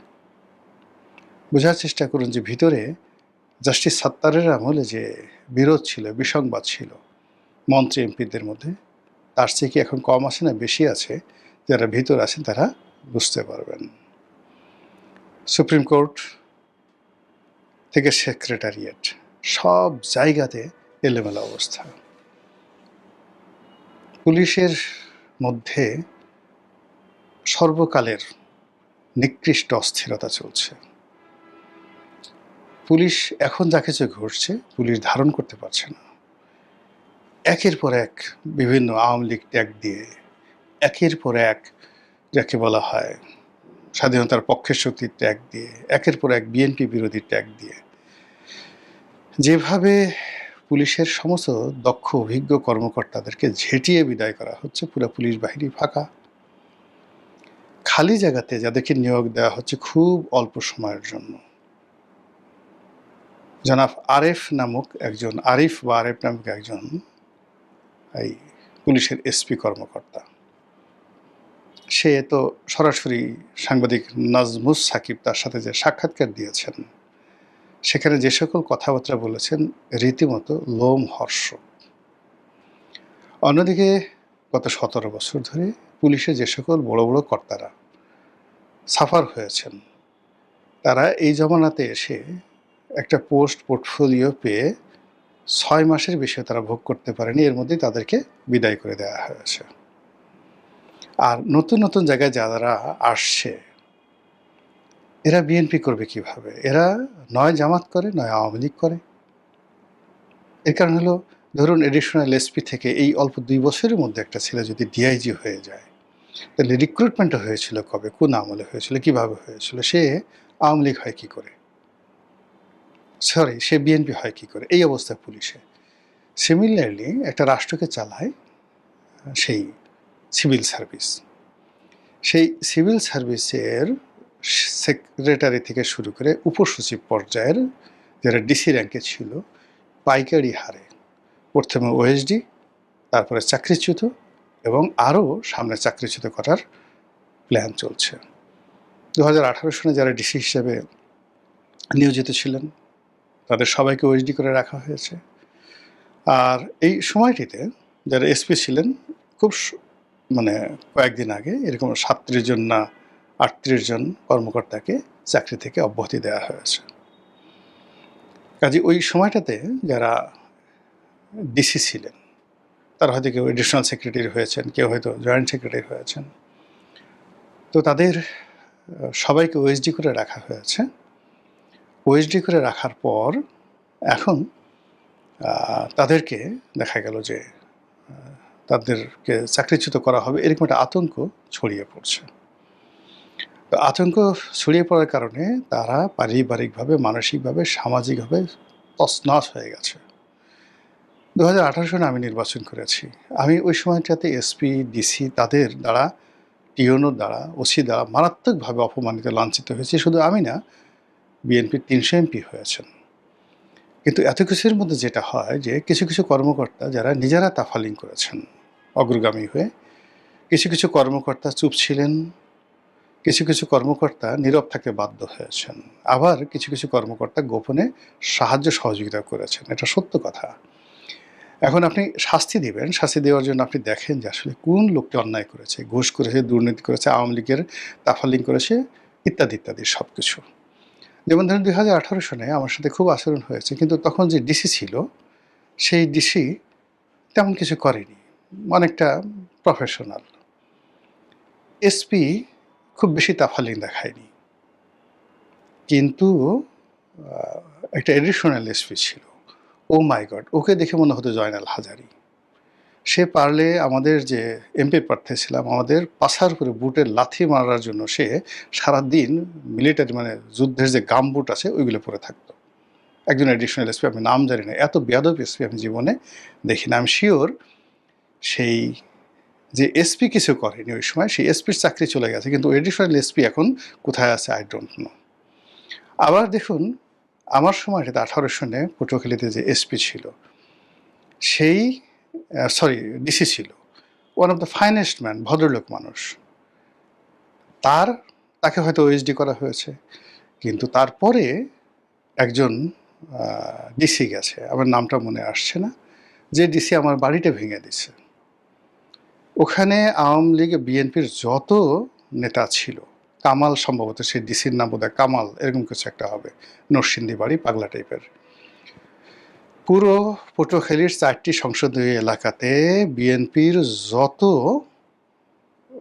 বোঝার চেষ্টা করুন যে ভিতরে জাস্টিস সাত্তারের আমলে যে বিরোধ ছিল, বিসংবাদ ছিল মন্ত্রী এমপিদের মধ্যে, তার চেয়ে কি এখন কম আছে না বেশি আছে? যারা ভিতর আছেন তারা বুঝতে পারবেন। সুপ্রিম কোর্ট থেকে সেক্রেটারিয়েট, সব জায়গাতে এলোমেলো অবস্থা। পুলিশের মধ্যে সর্বকালের নিকৃষ্ট অস্থিরতা চলছে। পুলিশ এখন যা কিছু ঘটছে, পুলিশ ধারণ করতে পারছে না। একের পর এক বিভিন্ন আওয়ামী লীগ ট্যাগ দিয়ে, একের পর এক যাকে বলা হয় স্বাধীনতার পক্ষের শক্তির ট্যাগ দিয়ে, একের পর এক বিএনপি বিরোধী ট্যাগ দিয়ে, যেভাবে পুলিশের সমস্ত দক্ষ অভিজ্ঞ কর্মকর্তাদেরকে ঝেঁটিয়ে বিদায় করা হচ্ছে, পুরো পুলিশ বাহিনী ফাঁকা। খালি জায়গাতে যাদেরকে নিয়োগ দেওয়া হচ্ছে খুব অল্প সময়ের জন্য। জনাব আরিফ নামক একজন এই পুলিশের এসপি কর্মকর্তা, সে তো সরাসরি সাংবাদিক নাজমুস সাকিব তার সাথে যে সাক্ষাৎকার দিয়েছেন, সেখানে যে সকল কথাবার্তা বলেছেন রীতিমতো লোমহর্ষক। অন্যদিকে গত 17 বছর ধরে পুলিশের যে সকল বড় বড় কর্তারা সাফার হয়েছেন, তারা এই জমানাতে এসে একটা পোস্ট পোর্টফোলিও পেয়ে 6 মাসের বেশি তারা ভোগ করতে পারেনি, এর মধ্যেই তাদেরকে বিদায় করে দেওয়া হয়েছে। আর নতুন নতুন জায়গায় যারা আসছে, এরা বিএনপি করবে কিভাবে? এরা নয় জামাত করে, নয় আওয়ামী লীগ করে। এর কারণ হলো ধরুন এডিশনাল এসপি থেকে এই অল্প 2 বছরের মধ্যে একটা ছেলে যদি ডিআইজি হয়ে যায়, তাহলে রিক্রুটমেন্টটা হয়েছিল কবে, কোন আমলে হয়েছিল, কিভাবে হয়েছিল, সে আওয়ামী লীগ হয় কি করে, সরি সে বিএনপি হয় কি করে, এই অবস্থায় পুলিশে। সিমিলারলি একটা রাষ্ট্রকে চালায় সেই সিভিল সার্ভিস। সেই সিভিল সার্ভিসের সেক্রেটারি থেকে শুরু করে উপসচিব পর্যায়ের যারা ডিসি র্যাঙ্কে ছিল, পাইকারি হারে প্রথমে ওএসডি, তারপরে চাকরিচ্যুত, এবং আরও সামনে চাকরিচ্যুত করার প্ল্যান চলছে। 2018 সনে যারা ডিসি হিসেবে নিয়োজিত ছিলেন তাদের সবাইকে ওএসডি করে রাখা হয়েছে। আর এই সময়টিতে যারা এসপি ছিলেন খুব মানে কয়েকদিন আগে এরকম 37 জন না 38 জন কর্মকর্তাকে চাকরি থেকে অব্যাহতি দেওয়া হয়েছে। কাজে ওই সময়টাতে যারা ডিসি ছিলেন তারা হয়তো কেউ এডিশনাল সেক্রেটারি হয়েছেন, কেউ হয়তো জয়েন্ট সেক্রেটারি হয়েছেন, তো তাদের সবাইকে ওএসডি করে রাখা হয়েছে। ওএসডি করে রাখার পর এখন তাদেরকে দেখা গেল যে তাদেরকে চাকরিচ্যুত করা হবে, এরকম একটা আতঙ্ক ছড়িয়ে পড়ছে। তো আতঙ্ক ছড়িয়ে পড়ার কারণে তারা পারিবারিকভাবে, মানসিকভাবে, সামাজিকভাবে তছনছ হয়ে গেছে। 2018 সনে আমি নির্বাচন করেছি। আমি ওই সময়টাতে এসপি, ডিসি তাদের দ্বারা, টিওনোর দ্বারা, ওসি দ্বারা মারাত্মকভাবে অপমানিত, লাঞ্ছিত হয়েছে। শুধু আমি না, বিএনপির 300 এমপি হয়েছেন। কিন্তু এত কিছুর মধ্যে যেটা হয় যে কিছু কিছু কর্মকর্তা যারা নিজেরা তাফালিং করেছেন অগ্রগামী হয়ে, কিছু কিছু কর্মকর্তা চুপ ছিলেন, কিছু কিছু কর্মকর্তা নীরব থাকতে বাধ্য হয়েছেন, আবার কিছু কিছু কর্মকর্তা গোপনে সাহায্য সহযোগিতা করেছেন। এটা সত্য কথা। এখন আপনি শাস্তি দিবেন, শাস্তি দেওয়ার জন্য আপনি দেখেন যে আসলে কোন লোকটি অন্যায় করেছে, ঘুষ করেছে, দুর্নীতি করেছে, আওয়ামী লীগের তাফালিং করেছে, ইত্যাদি ইত্যাদি সব কিছু। যেমন ধরুন 2018 সনে আমার সাথে খুব আচরণ হয়েছে, কিন্তু তখন যে ডিসি ছিল সেই ডিসি তেমন কিছু করেনি, অনেকটা প্রফেশনাল। এসপি খুব বেশি তাফালিং দেখায়নি, কিন্তু একটা এডিশনাল এসপি ছিল, ও মাই গড, ওকে দেখে মনে হতো জয়নাল হাজারি। সে পারলে আমাদের যে এমপি প্রার্থী ছিলাম, আমাদের পাছার উপরে বুটের লাথি মারার জন্য সে সারাদিন মিলিটারি মানে যুদ্ধের যে গাম বুট আছে ওইগুলো পরে থাকতো। একজন এডিশনাল এসপি, আমি নাম জানি না, এত বেয়াদব এসপি আমি জীবনে দেখি না। আমি শিওর সেই যে এসপি কিছু করেনি ওই সময়, সেই এসপির চাকরি চলে গেছে, কিন্তু এডিশনাল এসপি এখন কোথায় আছে আই ডোন্ট নো। আবার দেখুন আমার সময়টাতে 18 সনে পটুয়াখালীতে যে এসপি ছিল সেই ডিসি ছিল, one of the finest man, ভদ্রলোক মানুষ, তাকে হয়তো ওএসডি করা হয়েছে, কিন্তু তারপরে একজন ডিসি গেছে, আমার নামটা মনে আসছে না, যে ডিসি আমার বাড়িটা ভেঙে দিছে। ওখানে আওয়ামী লীগ, বিএনপির যত নেতা ছিল, কামাল সম্ভবত সেই ডিসির নাম বোধহয় কামাল, এরকম কিছু একটা হবে, নরসিংদী বাড়ি, পাগলা টাইপের। পুরো পটুয়াখালীর 4টি সংসদীয় এলাকাতে বিএনপির যত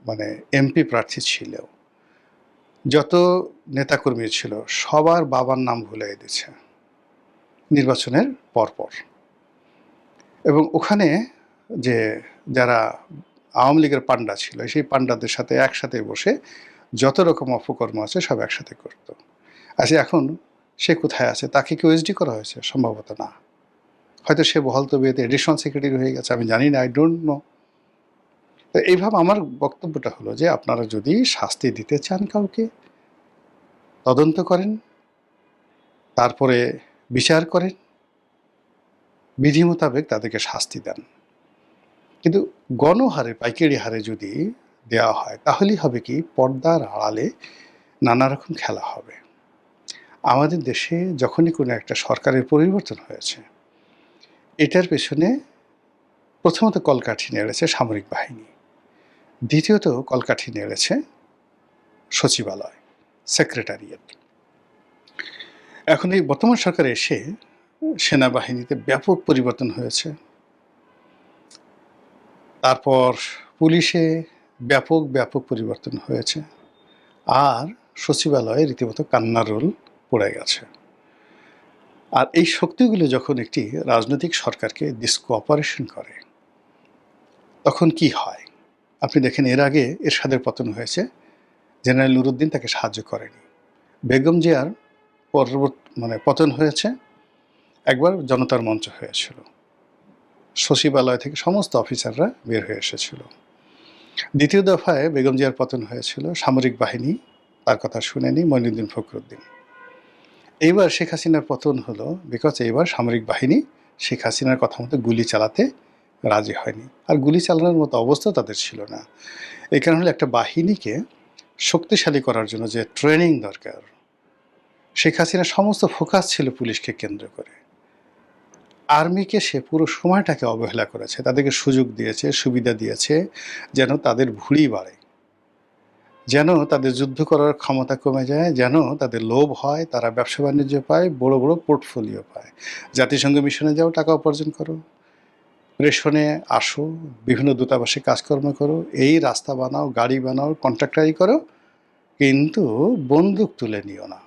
মানে এমপি প্রার্থী ছিল, যত নেতাকর্মী ছিল, সবার বাবার নাম ভুলিয়ে দিচ্ছে নির্বাচনের পরপর। এবং ওখানে যে যারা আওয়ামী লীগের পান্ডা ছিল, সেই পান্ডাদের সাথে একসাথে বসে যত রকম অপকর্ম আছে সব একসাথে করত। আচ্ছা, এখন সে কোথায় আছে? তাকে কি ওএসডি করা হয়েছে? সম্ভবত না, হয়তো সে বহাল তবিয়তে এডিশনাল সেক্রেটারি হয়ে গেছে, আমি জানি না, আই ডোন্ট নো। তো এইভাবে আমার বক্তব্যটা হলো যে আপনারা যদি শাস্তি দিতে চান কাউকে, তদন্ত করেন, তারপরে বিচার করেন, বিধি মোতাবেক তাদেরকে শাস্তি দেন। কিন্তু গণহারে, পাইকারি হারে যদি দেওয়া হয় তাহলেই হবে কি, পর্দার আড়ালে নানা রকম খেলা হবে। আমাদের দেশে যখনই কোনো একটা সরকারের পরিবর্তন হয়েছে, এটার পেছনে প্রথমত কলকাঠি নেড়েছে সামরিক বাহিনী, দ্বিতীয়ত কলকাঠি নেড়েছে সচিবালয়, সেক্রেটারিয়েট। এখন এই বর্তমান সরকার এসে সেনাবাহিনীতে ব্যাপক পরিবর্তন হয়েছে, তারপর পুলিশে ব্যাপক ব্যাপক পরিবর্তন হয়েছে, আর সচিবালয়ে রীতিমতো কান্নার রোল পড়ে গেছে। আর এই শক্তিগুলো যখন একটি রাজনৈতিক সরকারকে ডিসকোঅপারেশন করে তখন কি হয়? আপনি দেখেন এর আগে এরশাদের পতন হয়েছে, জেনারেল নুরুদ্দিন তাকে সাহায্য করেনি। বেগম জিয়ার পতন হয়েছে, একবার জনতার মঞ্চ হয়েছিল, সচিবালয় থেকে সমস্ত অফিসাররা বের হয়ে এসেছিল। দ্বিতীয় দফায় বেগম জিয়ার পতন হয়েছিল, সামরিক বাহিনী তার কথা শুনেনি, মঈনুদ্দিন ফখরুদ্দিন। এইবার শেখ হাসিনার পতন হলো বিকজ এইবার সামরিক বাহিনী শেখ হাসিনার কথা মতো গুলি চালাতে রাজি হয়নি, আর গুলি চালানোর মতো অবস্থা তাদের ছিল না। এই কারণে একটা বাহিনীকে শক্তিশালী করার জন্য যে ট্রেনিং দরকার, শেখ হাসিনার সমস্ত ফোকাস ছিল পুলিশকে কেন্দ্র করে। আর্মিকে সে পুরো সময়টাকে অবহেলা করেছে, তাদেরকে সুযোগ দিয়েছে, সুবিধা দিয়েছে যেন তাদের ভুঁড়ি বাড়ে, যেন তাদের যুদ্ধ করার ক্ষমতা কমে যায়, যেন তাদের লোভ হয়, তারা ব্যবসা বাণিজ্য পায়, বড় বড় পোর্টফোলিও পায়। জাতিসংঘ মিশনে যাও, টাকা উপার্জন করো, প্রেষণে আসো, বিভিন্ন দূতাবাসে কাজকর্ম করো, এই রাস্তা বানাও, গাড়ি বানাও, কন্ট্রাক্টারি করো, কিন্তু বন্দুক তুলে নিও না।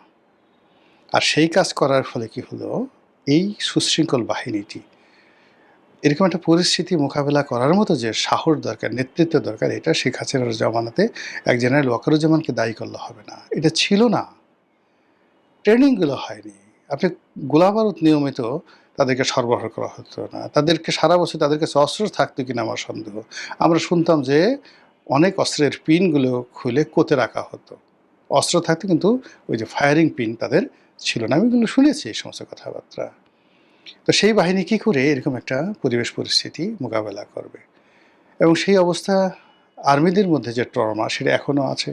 আর সেই কাজ করার ফলে কি হলো, এই সুশৃঙ্খল বাহিনীটি এরকম একটা পরিস্থিতি মোকাবেলা করার মতো যে সাহস দরকার, নেতৃত্ব দরকার, এটা শেখ হাসিনার জমানাতে এক জেনারেল ওয়াকারুজ্জামানকে দায়ী করলে হবে না। এটা ছিল না, ট্রেনিংগুলো হয়নি। আপনি গোলাবারুদ নিয়মিত তাদেরকে সরবরাহ করা হতো না, তাদেরকে সারা বছর তাদের কাছে অস্ত্র থাকতো কিনা আমার সন্দেহ। আমরা শুনতাম যে অনেক অস্ত্রের পিনগুলো খুলে কোতে রাখা হতো, অস্ত্র থাকতো কিন্তু ওই যে ফায়ারিং পিন তাদের ছিল না। আমি এগুলো শুনেছি এই সমস্ত কথাবার্তা। তো সেই বাহিনী কী করে এরকম একটা পরিবেশ পরিস্থিতি মোকাবেলা করবে? এবং সেই অবস্থা আর্মিদের মধ্যে যে ট্রমা, সেটা এখনও আছে।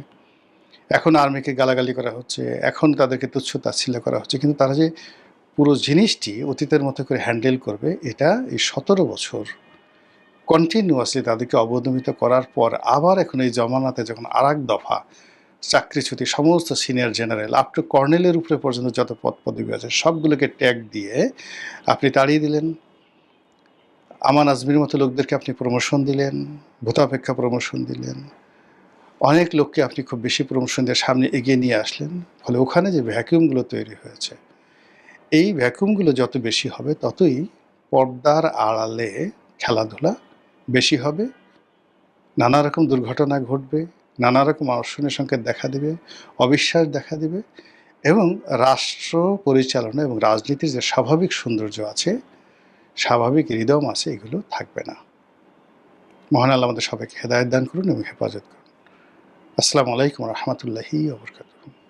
এখন আর্মিকে গালাগালি করা হচ্ছে, এখন তাদেরকে তুচ্ছ তাচ্ছিল্য করা হচ্ছে, কিন্তু তারা যে পুরো জিনিসটি অতীতের মতো করে হ্যান্ডেল করবে, এটা এই 17 বছর কন্টিনিউয়াসলি তাদেরকে অবদমিত করার পর আবার এখন এই জমানাতে যখন আর এক দফা চাকরিচ্যুতি সমস্ত সিনিয়র জেনারেল আপ টু কর্নেলের উপরে পর্যন্ত যত পদ পদবি আছে সবগুলোকে ট্যাগ দিয়ে আপনি তাড়িয়ে দিলেন। আমান আজমির মতো লোকদেরকে আপনি প্রমোশন দিলেন, ভূতাপেক্ষা প্রমোশন দিলেন, অনেক লোককে আপনি খুব বেশি প্রমোশন দিয়ে সামনে এগিয়ে নিয়ে আসলেন। ফলে ওখানে যে ভ্যাকুয়ামগুলো তৈরি হয়েছে, এই ভ্যাকুয়ামগুলো যত বেশি হবে ততই পর্দার আড়ালে খেলাধুলা বেশি হবে, নানা রকম দুর্ঘটনা ঘটবে, নানা রকম অর্শনের সংকেত দেখা দেবে, অবিশ্বাস দেখা দেবে, এবং রাষ্ট্র পরিচালনা এবং রাজনীতির যে স্বাভাবিক সৌন্দর্য আছে, স্বাভাবিক রিদম আছে, এগুলো থাকবে না। মহান আল্লাহ আমাদের সবাইকে হেদায়েত দান করুন এবং হেফাজত করুন। আসসালামু আলাইকুম রহমতুল্লাহি ওয়া বারাকাতুহু।